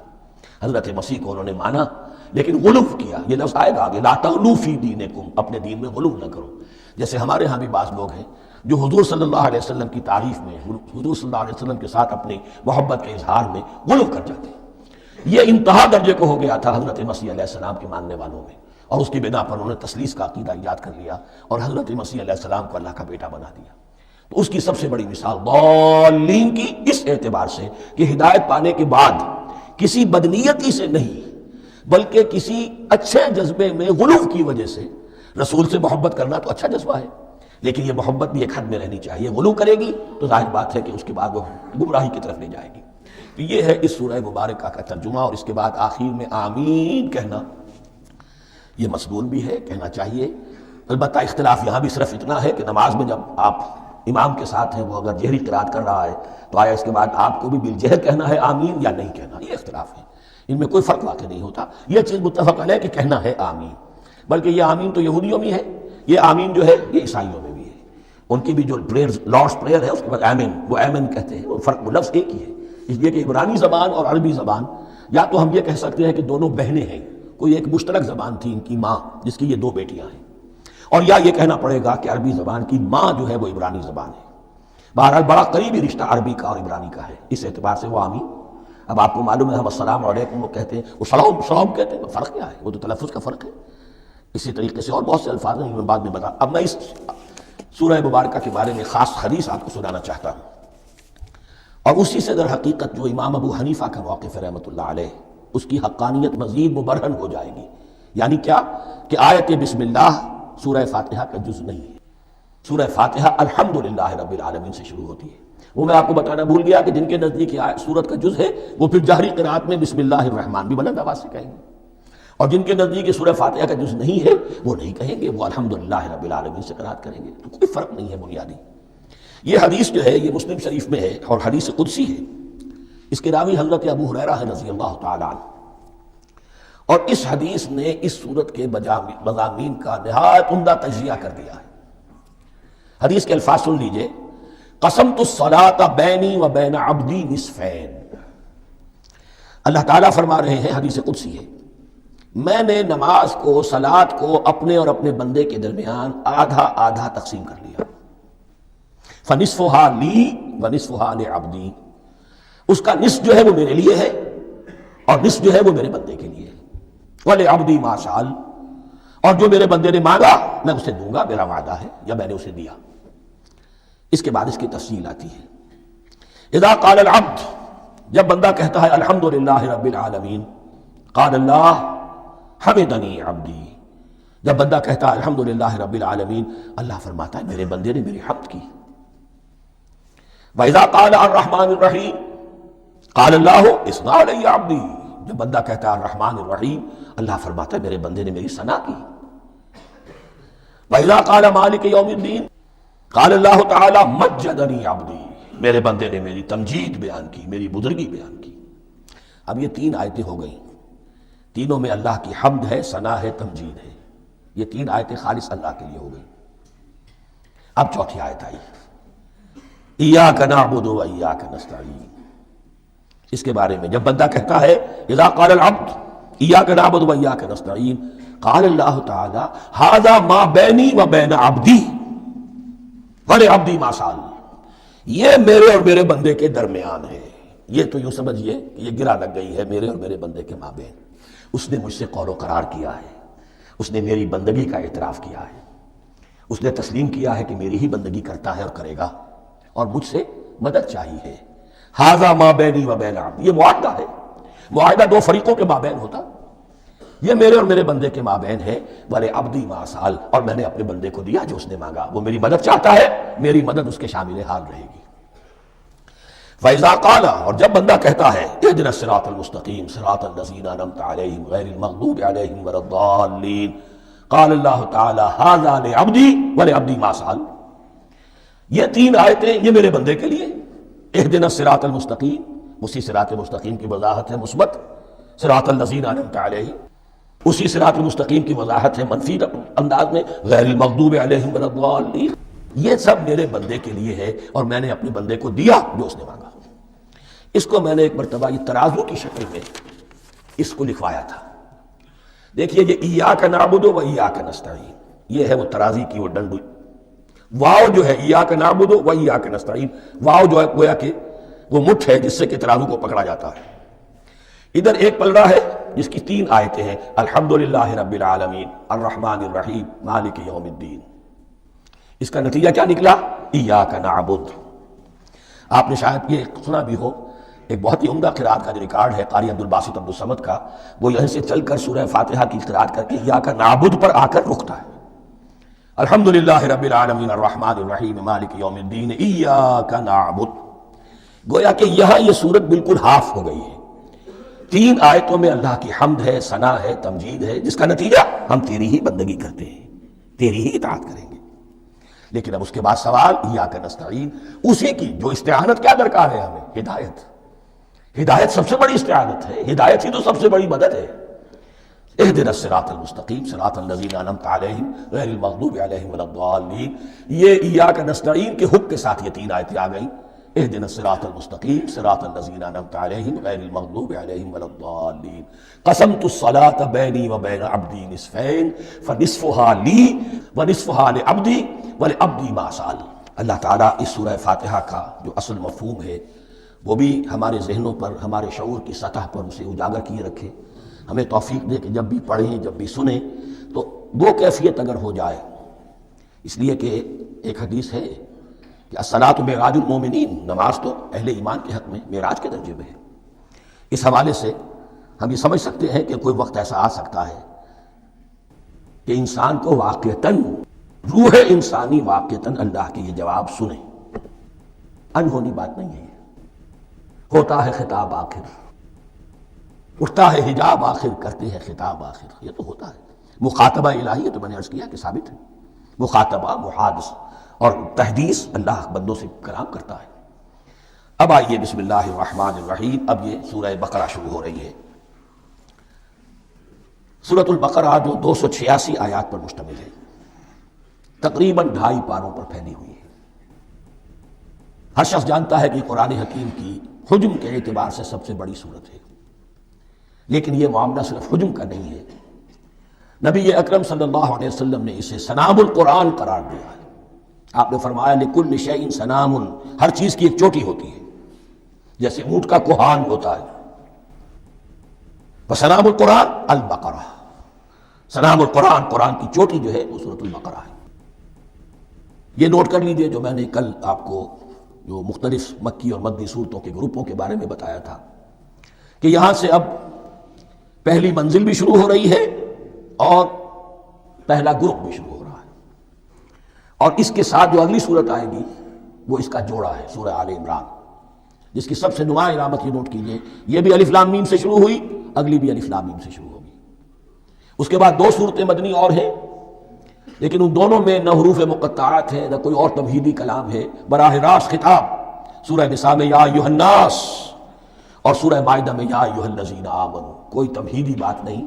حضرت مسیح کو انہوں نے مانا لیکن غلو کیا. یہ لفظ آئے گا آگے، لا تغلوا فی دینکم، اپنے دین میں غلو نہ کرو. جیسے ہمارے ہاں بھی بعض لوگ ہیں جو حضور صلی اللہ علیہ وسلم کی تعریف میں، حضور صلی اللہ علیہ وسلم کے ساتھ اپنی محبت کے اظہار میں غلو کر جاتے ہیں. یہ انتہا درجے کو ہو گیا تھا حضرت مسیح علیہ السلام کے ماننے والوں میں، اور اس کی بنا پر انہوں نے تثلیث کا عقیدہ ایجاد کر لیا اور حضرت مسیح علیہ السلام کو اللہ کا بیٹا بنا دیا. تو اس کی سب سے بڑی مثال ضالین کی اس اعتبار سے کہ ہدایت پانے کے بعد کسی بدنیتی سے نہیں بلکہ کسی اچھے جذبے میں غلو کی وجہ سے. رسول سے محبت کرنا تو اچھا جذبہ ہے، لیکن یہ محبت بھی ایک حد میں رہنی چاہیے. غلو کرے گی تو ظاہر بات ہے کہ اس کے بعد وہ گمراہی کی طرف لے جائے گی. تو یہ ہے اس سورہ مبارکہ کا ترجمہ، اور اس کے بعد آخر میں آمین کہنا یہ مسنون بھی ہے، کہنا چاہیے۔ البتہ اختلاف یہاں بھی صرف اتنا ہے کہ نماز میں جب آپ امام کے ساتھ ہیں، وہ اگر جہری قرات کر رہا ہے تو آیا اس کے بعد آپ کو بھی بالجہر کہنا ہے آمین یا نہیں کہنا، یہ اختلاف ہے، ان میں کوئی فرق واقع نہیں ہوتا۔ یہ چیز متفق علیہ کہ کہنا ہے آمین، بلکہ یہ آمین تو یہودیوں میں ہے، یہ آمین جو ہے یہ عیسائیوں میں بھی ہے، ان کی بھی جو پریئر لارڈس پریئر ہے اس کے بعد آمین، وہ آمین کہتے ہیں، وہ فرق لفظ ایک ہی ہے، اس لیے کہ عبرانی زبان اور عربی زبان، یا تو ہم یہ کہہ سکتے ہیں کہ دونوں بہنیں ہیں، کوئی ایک مشترک زبان تھی ان کی ماں جس کی یہ دو بیٹیاں ہیں، اور یا یہ کہنا پڑے گا کہ عربی زبان کی ماں جو ہے وہ عبرانی زبان ہے۔ بہرحال بڑا قریبی رشتہ عربی کا اور عبرانی کا ہے، اس اعتبار سے وہ آمین۔ اب آپ کو معلوم ہے ہم السلام علیکم وہ کہتے ہیں، وہ سلام کہتے ہیں، فرق کیا ہے؟ وہ تو تلفظ کا فرق ہے۔ اسی طریقے سے اور بہت سے الفاظ ہیں، میں بعد میں بتا۔ اب میں اس سورہ مبارکہ کے بارے میں خاص حدیث آپ کو سنانا چاہتا ہوں، اور اسی سے در حقیقت جو امام ابو حنیفہ کا موقف ہے رحمۃ اللہ علیہ، اس کی حقانیت مزید مبرہن ہو جائے گی۔ یعنی کیا کہ آیت بسم اللہ سورہ فاتحہ کا جز نہیں ہے، سورہ فاتحہ الحمدللہ رب العالمین سے شروع ہوتی ہے۔ وہ میں آپ کو بتانا بھول گیا کہ جن کے نزدیک سورت کا جز ہے وہ پھر جہری قرات میں بسم اللہ الرحمن بھی بلند آواز سے کہیں گے، اور جن کے نزدیک سورہ فاتحہ کا جز نہیں ہے وہ نہیں کہیں گے، وہ الحمدللہ رب العالمین سے قرات کریں گے، تو کوئی فرق نہیں ہے بنیادی۔ یہ حدیث جو ہے یہ مسلم شریف میں ہے اور حدیث قدسی ہے، اس کے راوی حضرت ابو ہریرہ ہے رضی اللہ تعالیٰ عنہ، اور اس حدیث نے اس سورت کے مضامین کا نہایت عمدہ تجزیہ کر دیا ہے۔ حدیث کے الفاظ سن لیجئے، قسمت الصلاۃ بینی و بین عبدی نصفین، اللہ تعالیٰ فرما رہے ہیں، حدیث قدسی ہے، میں نے نماز کو، صلاۃ کو اپنے اور اپنے بندے کے درمیان آدھا آدھا تقسیم کر لیا، فنصفها لی ونصفها لعبدی، اس کا نصف جو ہے وہ میرے لیے ہے اور نصف جو ہے وہ میرے بندے کے لیے ہے، وَلِعَبْدِي مَا سَأَلَ، اور جو میرے بندے نے مانگا میں اسے دوں گا، میرا وعدہ ہے یا میں نے اسے دیا۔ اس کے بعد اس کی تفصیل آتی ہے، اذا قال العبد، جب بندہ کہتا ہے الحمدللہ رب العالمین، قال اللہ حمدنی عبدی، جب بندہ کہتا ہے الحمدللہ رب العالمین، اللہ فرماتا ہے میرے بندے نے میری حمد کی۔ وَإِذَا قَالَ الرحمن الرحیم، قال اللہ اثنى علی عبدی، جب بندہ کہتا ہے الرحمن الرحیم، اللہ فرماتا ہے میرے بندے نے میری ثنا کی۔ وَإِذَا قَالَ مَالِكِ يَوْمِ الدِّينِ، قال اللہ تعالی مجدنی عبدی، میرے بندے نے میری تمجید بیان کی، میری بزرگی بیان کی۔ اب یہ تین آیتیں ہو گئیں، تینوں میں اللہ کی حمد ہے، ثنا ہے، تمجید ہے، یہ تین آیتیں خالص اللہ کے لیے ہو گئیں۔ اب چوتھی آیت آئی، ایاک نعبد و ایاک نستعین، اس کے بارے میں جب بندہ کہتا ہے اذا قال العبد ایاک نعبد و ایاک نستعین، قال اللہ تعالی ھذا ما بینی و بین عبدی ولعبدی ما سأل، یہ میرے اور میرے بندے کے درمیان ہے۔ یہ تو یوں سمجھیے کہ یہ گرا لگ گئی ہے میرے اور میرے بندے کے مابین، اس نے مجھ سے قول و قرار کیا ہے، اس نے میری بندگی کا اعتراف کیا ہے، اس نے تسلیم کیا ہے کہ میری ہی بندگی کرتا ہے اور کرے گا، اور مجھ سے مدد چاہیے۔ ھذا ما بینی و بین عبدی، یہ معاہدہ ہے، معاہدہ دو فریقوں کے مابین ہوتا، یہ میرے اور میرے بندے کے مابین ہے۔ وَلِعَبْدِي مَا سَأَلَ، اور میں نے اپنے بندے کو دیا جو اس نے مانگا، وہ میری مدد چاہتا ہے، میری مدد اس کے شامل حال رہے گی۔ فَإِذَا قَالَ، اور جب بندہ کہتا ہے اهْدِنَا الصِّرَاطَ الْمُسْتَقِيمَ صِرَاطَ الَّذِينَ أَنْعَمْتَ عَلَيْهِمْ غَيْرِ الْمَغْضُوبِ عَلَيْهِمْ وَلَا الضَّالِّينَ، قال اللہ تعالی ھذا لعبدی ولعبدی ما سأل، یہ تین آیتیں یہ میرے بندے کے لیے، اهْدِنَا الصِّرَاطَ الْمُسْتَقِيمَ، اسی صراط مستقیم کی وضاحت ہے مثبت، صراط الذین انعمت علیہم، اسی صراط مستقیم کی وضاحت ہے منفی انداز میں، غیر المغضوب علیہم ولا الضالین، یہ سب میرے بندے کے لیے ہے اور میں نے اپنے بندے کو دیا جو اس نے مانگا۔ اس کو میں نے ایک مرتبہ یہ ترازو کی شکل میں اس کو لکھوایا تھا، دیکھیے یہ ایاک نعبد و ایاک نستعین، یہ ہے وہ ترازی کی وہ ڈنڈ، واو جو ہے ایاک نعبد و ایاک نستعین، واو جو ہے گویا کہ وہ مٹھ ہے جس سے کہ ترازو کو پکڑا جاتا ہے۔ ادھر ایک پلڑا ہے جس کی تین آیتیں ہیں، الحمدللہ رب العالمین الرحمن الرحیم مالک یوم الدین، اس کا نتیجہ کیا نکلا؟ ایاک نعبد۔ آپ نے شاید یہ سنا بھی ہو، ایک بہت ہی عمدہ قرات کا جو ریکارڈ ہے قاری عبدالباسط عبدالصمد کا، وہ یہیں سے چل کر سورہ فاتحہ کی قرات کر کے ایاک نعبد پر آ کر رکتا ہے، الحمدللہ رب العالمین الرحمن الرحیم مالک یوم الدین ایاک نعبد، گویا کہ یہاں یہ صورت بالکل ہاف ہو گئی ہے. 3 آیتوں میں اللہ کی حمد ہے، ثنا ہے، تمجید ہے، جس کا نتیجہ ہم تیری ہی بندگی کرتے ہیں، تیری ہی اطاعت کریں گے. لیکن اب اس کے بعد سوال ایاک نستعین، اسی کی جو استعانت کیا درکار ہے ہمیں؟ ہدایت. ہدایت سب سے بڑی استعانت ہے، ہدایت ہی تو سب سے بڑی مدد ہے. اہدنا الصراط المستقیم صراط الذین انعمت علیہم غیر المغضوب علیہم ولا الضالین. یہ ایاک نستعین کے حکم کے ساتھ یہ 3 آیتیں آ گئیں. اہدنا الصراط المستقیم صراط الذین انعمت علیہم غیر المغضوب علیہم ولا الضالین. قسمت الصلاة بینی وبین عبدی نصفین فنصفها لی ونصفها لعبدی ولعبدی ما سأل. اللہ تعالیٰ اس سورہ فاتحہ کا جو اصل مفہوم ہے وہ بھی ہمارے ذہنوں پر، ہمارے شعور کی سطح پر اسے اجاگر کیے رکھے. ہمیں توفیق دے کہ جب بھی پڑھیں، جب بھی سنیں تو وہ کیفیت اگر ہو جائے. اس لیے کہ ایک حدیث ہے کہ الصلاۃ معراج المومنین، نماز تو اہل ایمان کے حق میں معراج کے درجے میں ہے. اس حوالے سے ہم یہ سمجھ سکتے ہیں کہ کوئی وقت ایسا آ سکتا ہے کہ انسان کو واقعتاً، روح انسانی واقعتاً اللہ کے یہ جواب سنیں. انہونی بات نہیں ہے. ہوتا ہے خطاب آخر، اٹھتا ہے حجاب آخر، کرتے ہیں خطاب آخر. یہ تو ہوتا ہے. مخاطبہ الہی، تو میں نے عرض کیا کہ ثابت ہے. مخاطبہ، محادث اور تحدیث اللہ بندوں سے کلام کرتا ہے. اب آئیے بسم اللہ الرحمن الرحیم. اب یہ سورہ بقرہ شروع ہو رہی ہے. سورۃ البقرہ جو 286 آیات پر مشتمل ہے، تقریباً 2.5 پاروں پر پھیلی ہوئی ہے. ہر شخص جانتا ہے کہ قرآن حکیم کی حجم کے اعتبار سے سب سے بڑی صورت ہے. لیکن یہ معاملہ صرف حجم کا نہیں ہے. نبی اکرم صلی اللہ علیہ وسلم نے اسے سنام القرآن قرار دیا ہے. آپ نے فرمایا لکل شیء سنام، ہر چیز کی ایک چوٹی ہوتی ہے، جیسے اونٹ کا کوہان ہوتا ہے. وسنام القرآن البقرہ، سنام القرآن، قرآن کی چوٹی جو ہے وہ سورۃ البقرہ ہے. یہ نوٹ کر لیجئے جو میں نے کل آپ کو جو مختلف مکی اور مدنی صورتوں کے گروپوں کے بارے میں بتایا تھا کہ یہاں سے اب پہلی منزل بھی شروع ہو رہی ہے اور پہلا گروپ بھی شروع ہو رہا ہے. اور اس کے ساتھ جو اگلی صورت آئے گی وہ اس کا جوڑا ہے، سورہ آل عمران، جس کی سب سے نمایاں علامت یہ نوٹ کیجئے، یہ بھی الف لام میم سے شروع ہوئی، اگلی بھی الف لام میم سے شروع ہوگی. اس کے بعد 2 صورتیں مدنی اور ہیں، لیکن ان دونوں میں نہ حروف مقطعات ہیں نہ کوئی اور تمہیدی کلام ہے. براہ راست خطاب سورہ نساء میں یا ایھا الناس اور سورہ مائدہ میں یا ایھا الذین آمنوا. کوئی تمہیدی بات نہیں،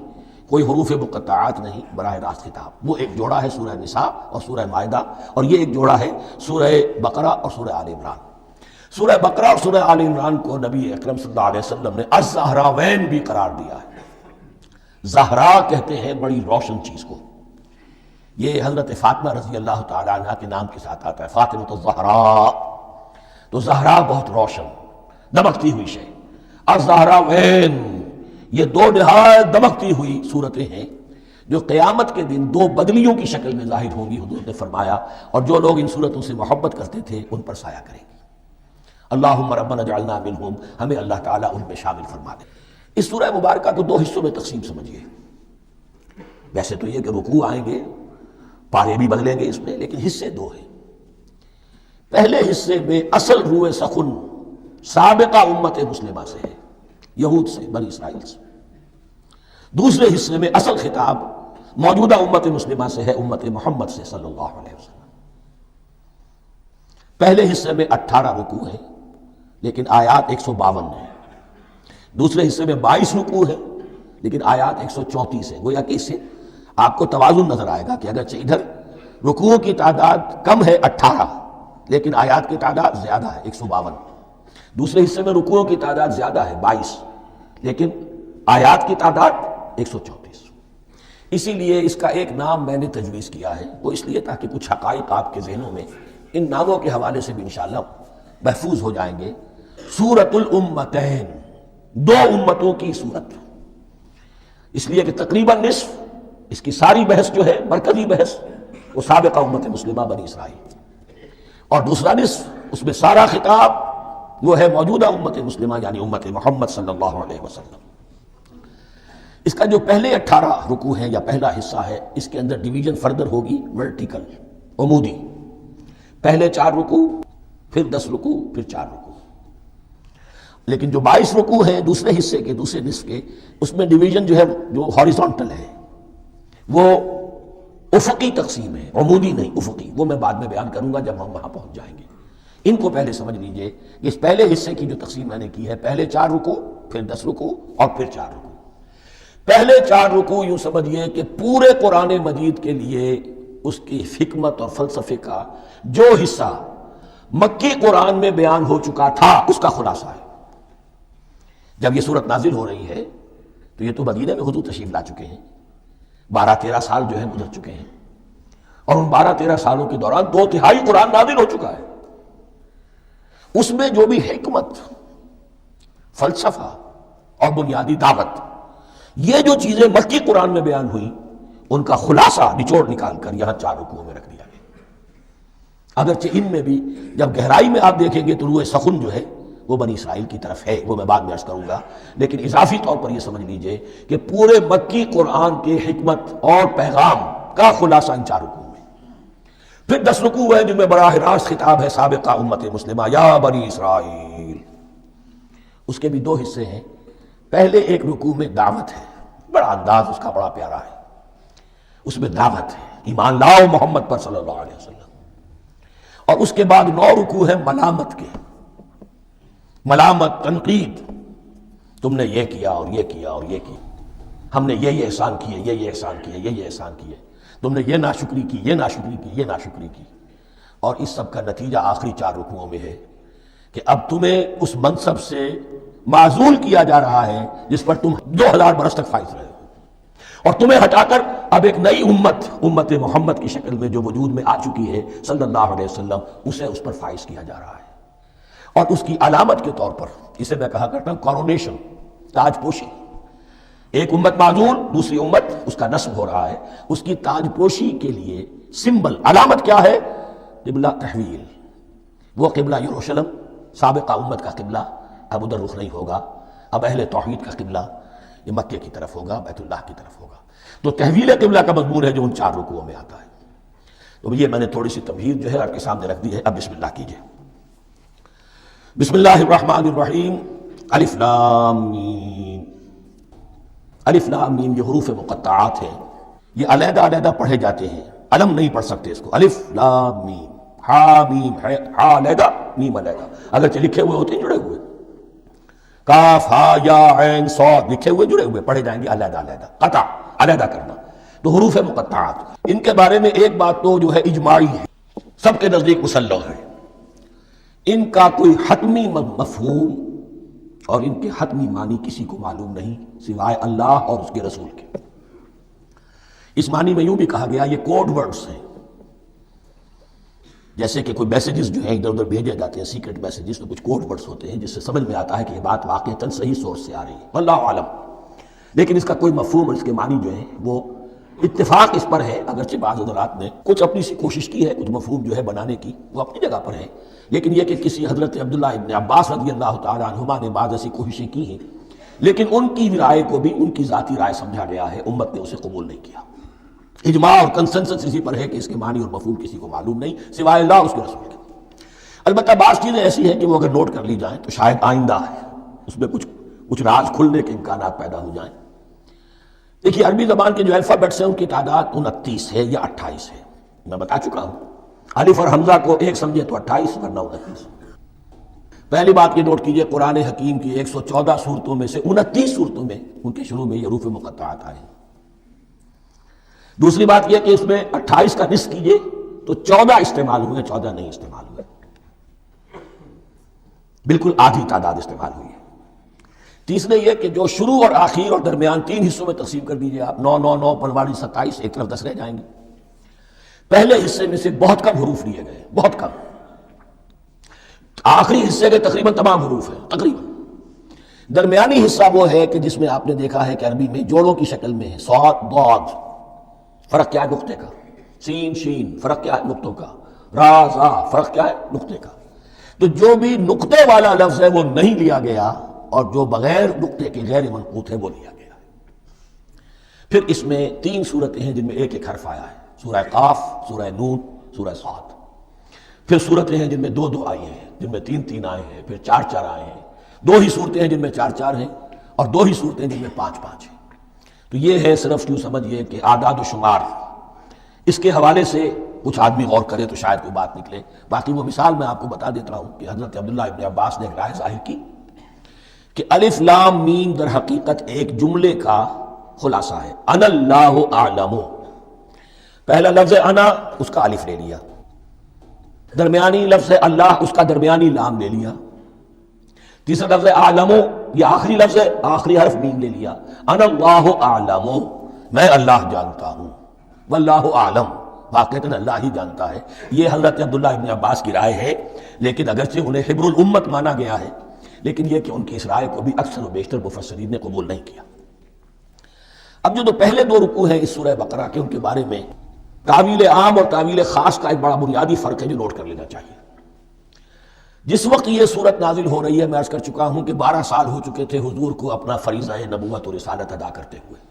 کوئی حروف مقطعات نہیں، براہ راست خطاب. وہ ایک جوڑا ہے سورہ نساء اور سورہ مائدہ، اور یہ ایک جوڑا ہے سورہ بقرہ اور سورہ آل عمران. سورہ بقرہ اور سورہ آل عمران کو نبی اکرم صلی اللہ علیہ وسلم نے الزہراوین بھی قرار دیا ہے. زہرا کہتے ہیں بڑی روشن چیز کو. یہ حضرت فاطمہ رضی اللہ تعالی عنہ کے نام کے ساتھ آتا ہے، فاطمۃ الزہراء. تو زہرا بہت روشن، دمکتی ہوئی شے. الزہراوین، یہ 2 نہایت دمکتی ہوئی صورتیں ہیں جو قیامت کے دن 2 بدلیوں کی شکل میں ظاہر ہوں گی. حضور نے فرمایا، اور جو لوگ ان صورتوں سے محبت کرتے تھے ان پر سایہ کریں گی. اللہم ربنا اجعلنا منہم، ہمیں اللہ تعالیٰ ان میں شامل فرما دے. اس سورہ مبارکہ کو 2 حصوں میں تقسیم سمجھیے. ویسے تو یہ کہ رکوع آئیں گے، پارے بھی بدلیں گے اس میں، لیکن حصے 2 ہیں. پہلے حصے میں اصل روح سخن سابقہ امت مسلمہ سے ہے، یہود سے، بنی اسرائیل سے. دوسرے حصے میں اصل خطاب موجودہ امت مسلمہ سے ہے، امت محمد سے صلی اللہ علیہ وسلم. پہلے حصے میں 18 رکوع ہیں لیکن آیات 152 ہیں. دوسرے حصے میں 22 رکوع ہیں لیکن آیات 134 ہیں. گویا کہ اس سے آپ کو توازن نظر آئے گا کہ اگرچہ ادھر رکوعوں کی تعداد کم ہے 18 لیکن آیات کی تعداد زیادہ ہے 152. دوسرے حصے میں رکوعوں کی تعداد زیادہ ہے 22 لیکن آیات کی تعداد 134. اسی لیے اس کا ایک نام میں نے تجویز کیا ہے، وہ اس لیے تاکہ کچھ حقائق آپ کے ذہنوں میں ان ناموں کے حوالے سے بھی انشاءاللہ محفوظ ہو جائیں گے. سورۃ الامتین، 2 امتوں کی صورت. اس لیے کہ تقریباً نصف اس کی ساری بحث جو ہے، مرکزی بحث، وہ سابقہ امت مسلمہ بنی اسرائیل، اور دوسرا نصف اس میں سارا خطاب وہ ہے موجودہ امت مسلمہ یعنی امت محمد صلی اللہ علیہ وسلم. اس کا جو پہلے 18 رکوع ہیں یا پہلا حصہ ہے، اس کے اندر ڈویژن فردر ہوگی ورٹیکل، عمودی. پہلے 4 رکوع، پھر 10 رکوع، پھر 4 رکوع. لیکن جو 22 رکوع ہیں دوسرے حصے کے، دوسرے نصف کے، اس میں ڈویژن جو ہے جو ہاریزونٹل ہے، وہ افقی تقسیم ہے، عمودی نہیں، افقی. وہ میں بعد میں بیان کروں گا جب ہم وہاں پہنچ جائیں گے. ان کو پہلے سمجھ لیجئے کہ اس پہلے حصے کی جو تقسیم میں نے کی ہے، پہلے 4 رکوع، پھر 10 رکوع اور پھر 4 رکوع. پہلے 4 رکوع یوں سمجھیے کہ پورے قرآن مجید کے لیے اس کی حکمت اور فلسفے کا جو حصہ مکی قرآن میں بیان ہو چکا تھا اس کا خلاصہ ہے. جب یہ صورت نازل ہو رہی ہے تو یہ تو مدینہ میں حضور تشریف لا چکے ہیں، 12-13 سال جو ہے گزر چکے ہیں، اور ان 12-13 سالوں کے دوران 2/3 قرآن نازل ہو چکا ہے. اس میں جو بھی حکمت، فلسفہ اور بنیادی دعوت، یہ جو چیزیں مکی قرآن میں بیان ہوئی، ان کا خلاصہ نچوڑ نکال کر یہاں 4 رکوعوں میں رکھ دیا گیا. اگرچہ ان میں بھی جب گہرائی میں آپ دیکھیں گے تو روح سخن جو ہے وہ بنی اسرائیل کی طرف ہے، وہ میں بعد میں عرض کروں گا، لیکن اضافی طور پر یہ سمجھ لیجئے کہ پورے مکی قرآن کے حکمت اور پیغام کا خلاصہ ان 4 رکوعوں میں. پھر 10 رکوع ہیں جن میں براہ راست خطاب ہے سابقہ امت مسلمہ، یا بنی اسرائیل. اس کے بھی 2 حصے ہیں. پہلے ایک رکوع میں دعوت ہے، بڑا انداز اس کا بڑا پیارا ہے، اس میں دعوت ہے، ایمان لاؤ محمد پر صلی اللہ علیہ وسلم. اور اس کے بعد 9 رکوع ہیں ملامت کے، ملامت، تنقید. تم نے یہ کیا اور یہ کیا اور یہ کیا، ہم نے یہ احسان کیے، یہ احسان کیے، یہ احسان کیے، تم نے یہ ناشکری کی، یہ ناشکری کی، یہ ناشکری کی. اور اس سب کا نتیجہ آخری 4 رکوعوں میں ہے کہ اب تمہیں اس منصب سے معزول کیا جا رہا ہے جس پر تم 2000 برس تک فائز رہے ہو، اور تمہیں ہٹا کر اب ایک نئی امت محمد کی شکل میں جو وجود میں آ چکی ہے صلی اللہ علیہ وسلم، اسے اس پر فائز کیا جا رہا ہے. اور اس کی علامت کے طور پر اسے میں کہا کرتا ہوں کورونیشن، تاج پوشی. ایک امت معزول، دوسری امت اس کا نصب ہو رہا ہے، اس کی تاج پوشی کے لیے سمبل، علامت کیا ہے؟ قبلہ تحویل. وہ قبلہ یروشلم، سابقہ امت کا قبلہ اب ادھر رخ نہیں ہوگا، اب اہل توحید کا قبلہ یہ مکے کی طرف ہوگا، بیت اللہ کی طرف ہوگا. تو تحویل قبلہ کا مضمون ہے جو ان 4 رکوعوں میں آتا ہے. تو یہ میں نے تھوڑی سی تمہید جو ہے آپ کے سامنے رکھ دی ہے. اب بسم اللہ کیجئے. بسم اللہ الرحمن الرحیم. الف لام میم. الف لام میم یہ حروف مقطعات ہیں، یہ علیحدہ علیحدہ پڑھے جاتے ہیں، علم نہیں پڑھ سکتے اس کو. الف لام میم، ہا میم، ہا علیحدہ، میم علیحدہ، اگرچہ لکھے ہوئے ہوتے ہیں جڑے ہوئے. کاف ہا یا عین صاد لکھے ہوئے جڑے ہوئے پڑھے جائیں گے علیحدہ علیحدہ، قطع علیحدہ کرنا. تو حروف مقطعات، ان کے بارے میں ایک بات تو جو ہے اجماعی ہے، سب کے نزدیک مسلح ہے. ان کا کوئی حتمی مفہوم اور ان کے حتمی معنی کسی کو معلوم نہیں سوائے اللہ اور اس کے رسول کے. اس معنی میں یوں بھی کہا گیا یہ کوڈ ورڈز ہیں، جیسے کہ کوئی میسیجز جو ہیں ادھر ادھر بھیجے جاتے ہیں، سیکرٹ میسیجز، تو کچھ کوڈ ورڈز ہوتے ہیں جس سے سمجھ میں آتا ہے کہ یہ بات واقعتاً صحیح سورس سے آ رہی ہے، واللہ عالم. لیکن اس کا کوئی مفہوم اور اس کے معنی جو ہیں وہ اتفاق اس پر ہے، اگرچہ بعض حضرات نے کچھ اپنی سی کوشش کی ہے، کچھ مفہوم جو ہے بنانے کی، وہ اپنی جگہ پر ہے. لیکن یہ کہ کسی حضرت عبداللہ ابن عباس رضی اللہ تعالیٰ عنہما نے بعض ایسی کوششیں کی ہیں، لیکن ان کی رائے کو بھی ان کی ذاتی رائے سمجھا گیا ہے، امت نے اسے قبول نہیں کیا. اجماع اور کنسنسس اسی پر ہے کہ اس کے معنی اور مفہوم کسی کو معلوم نہیں سوائے اللہ اور اس کے رسول کے. البتہ بعض چیزیں ایسی ہیں کہ وہ اگر نوٹ کر لی جائیں تو شاید آئندہ ہے اس میں کچھ راز کھلنے کے امکانات پیدا ہو جائیں. دیکھیے عربی زبان کے جو الفابیٹس ہیں ان کی تعداد 29 ہے یا 28 ہے، میں بتا چکا ہوں. الف اور حمزہ کو ایک سمجھے تو 28 ورنہ 29. پہلی بات یہ نوٹ کیجئے قرآن حکیم کی 114 صورتوں میں سے 29 صورتوں میں ان کے شروع میں یہ حروف مقطعات آئے. دوسری بات یہ کہ اس میں 28 کا نصف کیجئے تو 14 استعمال ہوئے، 14 نہیں استعمال ہوئے، بالکل آدھی تعداد استعمال ہوئی ہے. تیسرے یہ کہ جو شروع اور آخر اور درمیان 3 حصوں میں تقسیم کر دیجئے آپ، 9 9 9 پنواڑی 27، ایک طرف 10 رہ جائیں گے. پہلے حصے میں سے بہت کم حروف لیے گئے، بہت کم. آخری حصے کے تقریباً تمام حروف ہیں تقریباً. درمیانی حصہ وہ ہے کہ جس میں آپ نے دیکھا ہے کہ عربی میں جوڑوں کی شکل میں ہے، صاد ضاد، فرق کیا ہے نقطے کا، سین شین فرق کیا ہے نقطوں کا، را زا فرق کیا ہے نقطے کا. تو جو بھی نقطے والا لفظ ہے وہ نہیں لیا گیا، اور جو بغیر نقطے کے غیر منقوط ہے وہ لیا گیا. پھر اس میں 3 صورتیں ہیں جن میں ایک ایک حرف آیا ہے، سورہ قاف، سورہ نون، سورہ صاد. پھر صورتیں ہیں جن میں 2 2 آئی ہیں، جن میں 3 3 آئے ہیں، پھر 4 4 آئے ہیں. دو ہی صورتیں ہیں جن میں 4 ہیں اور 2 ہی صورتیں جن میں 5 ہیں۔ تو یہ ہے صرف یوں سمجھیے کہ اعداد و شمار۔ اس کے حوالے سے کچھ آدمی غور کرے تو شاید کوئی بات نکلے۔ باقی وہ مثال میں آپ کو بتا دیتا ہوں کہ حضرت عبداللہ ابن عباس نے ایک رائے ظاہر کی کہ الف لام میم در حقیقت ایک جملے کا خلاصہ ہے۔ انا اللہ اعلم، پہلا لفظ انا اس کا الف لے لیا، درمیانی لفظ اللہ اس کا درمیانی لام لے لیا، تیسرا لفظ اعلم یہ آخری لفظ ہے، آخری حرف میم لے لیا۔ انا اللہ اعلم، میں اللہ جانتا ہوں، واللہ اعلم، واقعتاً اللہ ہی جانتا ہے۔ یہ حضرت عبداللہ ابن عباس کی رائے ہے، لیکن اگرچہ انہیں حبر الامت مانا گیا ہے، لیکن یہ کہ ان کی اس رائے کو بھی اکثر و بیشتر مفسرین نے قبول نہیں کیا۔ اب جو پہلے 2 رکوع ہیں اس سورہ بقرہ کے، ان کے بارے میں تعویل عام اور تعویل خاص کا ایک بڑا بنیادی فرق ہے جو نوٹ کر لینا چاہیے۔ جس وقت یہ صورت نازل ہو رہی ہے، میں عرض کر چکا ہوں کہ 12 سال ہو چکے تھے حضور کو اپنا فریضہ نبوت و رسالت ادا کرتے ہوئے۔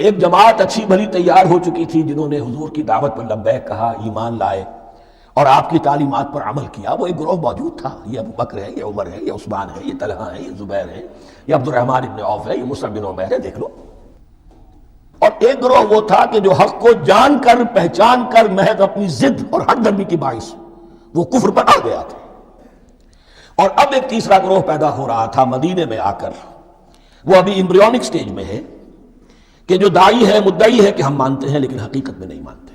ایک جماعت اچھی بھلی تیار ہو چکی تھی جنہوں نے حضور کی دعوت پر لبیک کہا، ایمان لائے اور آپ کی تعلیمات پر عمل کیا۔ وہ ایک گروہ موجود تھا، یہ ابو بکر ہے، یہ عمر ہے، یہ عثمان ہے، یہ طلحہ ہے، یہ زبیر ہے، یہ عبد الرحمن ابن عوف ہے، یہ مصعب بن عمیر ہے، دیکھ لو۔ اور ایک گروہ وہ تھا کہ جو حق کو جان کر پہچان کر محض اپنی ضد اور ہٹ درمی کی باعث وہ کفر پر آ گیا تھا۔ اور اب ایک تیسرا گروہ پیدا ہو رہا تھا مدینے میں آ کر، وہ ابھی ایمبریونک سٹیج میں ہے، کہ جو داعی ہے، مدعی ہے کہ ہم مانتے ہیں لیکن حقیقت میں نہیں مانتے۔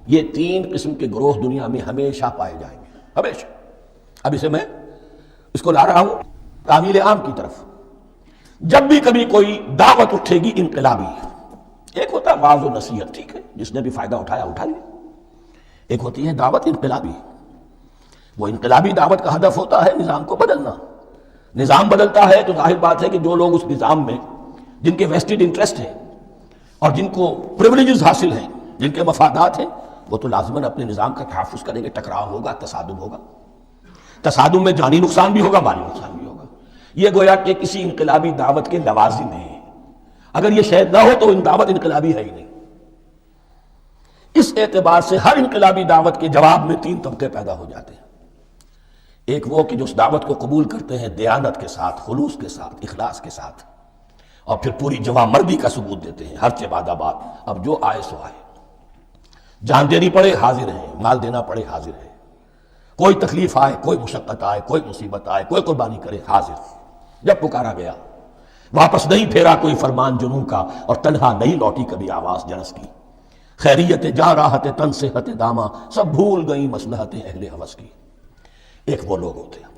یہ 3 قسم کے گروہ دنیا میں ہمیشہ پائے جائیں گے، ہمیشہ۔ اب اسے میں اس کو لا رہا ہوں تعمیل عام کی طرف۔ جب بھی کبھی کوئی دعوت اٹھے گی انقلابی، ایک ہوتا ہے واعظ و نصیحت، ٹھیک ہے، جس نے بھی فائدہ اٹھایا اٹھا لیا۔ ایک ہوتی ہے دعوت انقلابی، وہ انقلابی دعوت کا ہدف ہوتا ہے نظام کو بدلنا۔ نظام بدلتا ہے تو ظاہر بات ہے کہ جو لوگ اس نظام میں جن کے ویسٹڈ انٹرسٹ ہیں اور جن کو پریولیجز حاصل ہیں، جن کے مفادات ہیں، وہ تو لازماً اپنے نظام کا تحفظ کریں گے۔ ٹکراؤ ہوگا، تصادم ہوگا، تصادم میں جانی نقصان بھی ہوگا، مالی نقصان بھی ہوگا۔ یہ گویا کہ کسی انقلابی دعوت کے لوازم ہیں۔ اگر یہ شاید نہ ہو تو دعوت انقلابی ہے ہی نہیں۔ اس اعتبار سے ہر انقلابی دعوت کے جواب میں 3 طبقے پیدا ہو جاتے ہیں۔ ایک وہ کہ جو اس دعوت کو قبول کرتے ہیں دیانت کے ساتھ، خلوص کے ساتھ، اخلاص کے ساتھ، اور پھر پوری جواں مردی کا ثبوت دیتے ہیں، ہر چہ بعد آباد، اب جو آئے سو آئے، جان دینی پڑے حاضر ہیں، مال دینا پڑے حاضر ہیں، کوئی تکلیف آئے، کوئی مشقت آئے، کوئی مصیبت آئے، کوئی قربانی کرے حاضر۔ جب پکارا گیا واپس نہیں پھیرا کوئی فرمان جنوں کا، اور تنہا نہیں لوٹی کبھی آواز جرس کی۔ خیریت جا راحت تن صحت داما، سب بھول گئی مصلحت اہل ہوس کی۔ ایک وہ لوگ ہوتے ہیں،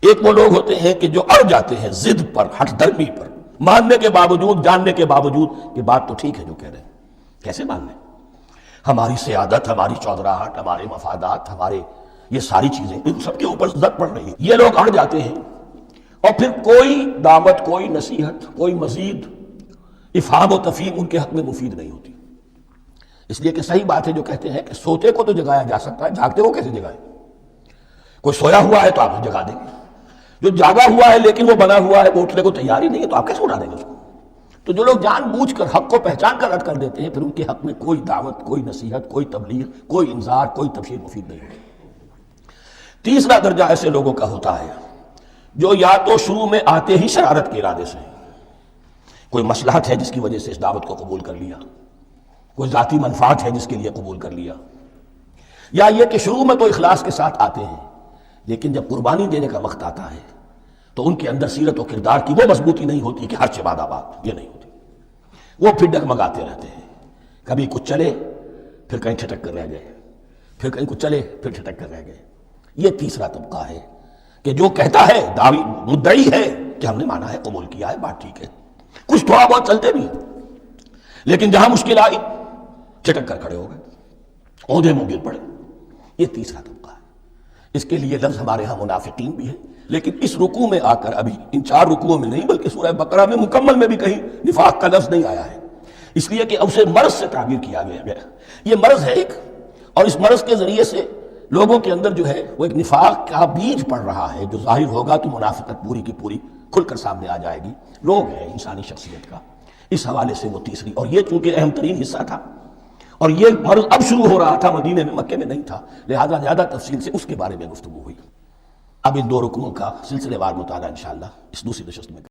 ایک وہ لوگ ہوتے ہیں کہ جو اڑ جاتے ہیں ضد پر، ہٹ درمی پر، ماننے کے باوجود، جاننے کے باوجود کہ بات تو ٹھیک ہے جو کہہ رہے ہیں، کیسے مان لیں؟ ہماری سیادت، ہماری چودراہٹ، ہمارے مفادات، ہمارے یہ ساری چیزیں ان سب کے اوپر زد پڑ رہی ہے۔ یہ لوگ اڑ جاتے ہیں، اور پھر کوئی دعوت، کوئی نصیحت، کوئی مزید افہام و تفہیم ان کے حق میں مفید نہیں ہوتی۔ اس لیے کہ صحیح بات ہے جو کہتے ہیں کہ سوتے کو تو جگایا جا سکتا ہے، جاگتے کو کیسے جگائیں؟ کوئی سویا ہوا ہے تو آپ جگا دیں گے، جو جاگا ہوا ہے لیکن وہ بنا ہوا ہے، وہ اٹھنے کو تیار ہی نہیں ہے، تو آپ کیسے اٹھا دیں گے اس کو؟ تو جو لوگ جان بوجھ کر حق کو پہچان کر رد کر دیتے ہیں، پھر ان کے حق میں کوئی دعوت، کوئی نصیحت، کوئی تبلیغ، کوئی انذار، کوئی تبشیر مفید نہیں ہوتی۔ تیسرا درجہ ایسے لوگوں کا ہوتا ہے جو یا تو شروع میں آتے ہی شرارت کے ارادے سے، کوئی مصلحت ہے جس کی وجہ سے اس دعوت کو قبول کر لیا، کوئی ذاتی منفعت ہے جس کے لیے قبول کر لیا، یا یہ کہ شروع میں تو اخلاص کے ساتھ آتے ہیں لیکن جب قربانی دینے کا وقت آتا ہے تو ان کے اندر سیرت و کردار کی وہ مضبوطی نہیں ہوتی کہ ہر چہ بعد آباد، یہ نہیں ہوتی۔ وہ پھر ڈگمگاتے رہتے ہیں، کبھی کچھ چلے پھر کہیں ٹھٹک کر رہ گئے، پھر کہیں کچھ چلے پھر ٹھٹک کر رہ گئے۔ یہ تیسرا طبقہ ہے کہ جو کہتا ہے، دعوی مدعی ہے کہ ہم نے مانا ہے، قبول کیا ہے، بات ٹھیک ہے، کچھ تھوڑا بہت چلتے بھی ہیں، لیکن جہاں مشکل آئی چٹک کر کھڑے ہو گئے، اونھے منہ گر پڑے۔ یہ تیسرا طبقہ ہے۔ اس کے لیے لفظ ہمارے ہاں منافقین بھی ہے، لیکن اس رکوع میں آ کر، ابھی ان 4 رکوعوں میں نہیں بلکہ سورہ بقرہ میں مکمل میں بھی کہیں نفاق کا لفظ نہیں آیا ہے، اس لیے کہ اسے مرض سے تعبیر کیا گیا۔ یہ مرض ہے ایک، اور اس مرض کے ذریعے سے لوگوں کے اندر جو ہے وہ ایک نفاق کا بیج پڑ رہا ہے، جو ظاہر ہوگا تو منافقت پوری کی پوری کھل کر سامنے آ جائے گی۔ روگ ہے انسانی شخصیت کا، اس حوالے سے وہ تیسری، اور یہ چونکہ اہم ترین حصہ تھا، اور یہ مرض اب شروع ہو رہا تھا، مدینے میں، مکے میں نہیں تھا، لہذا زیادہ تفصیل سے اس کے بارے میں گفتگو ہوئی۔ اب ان دو رکنوں کا سلسلے وار مطالعہ انشاءاللہ اس دوسری نشست میں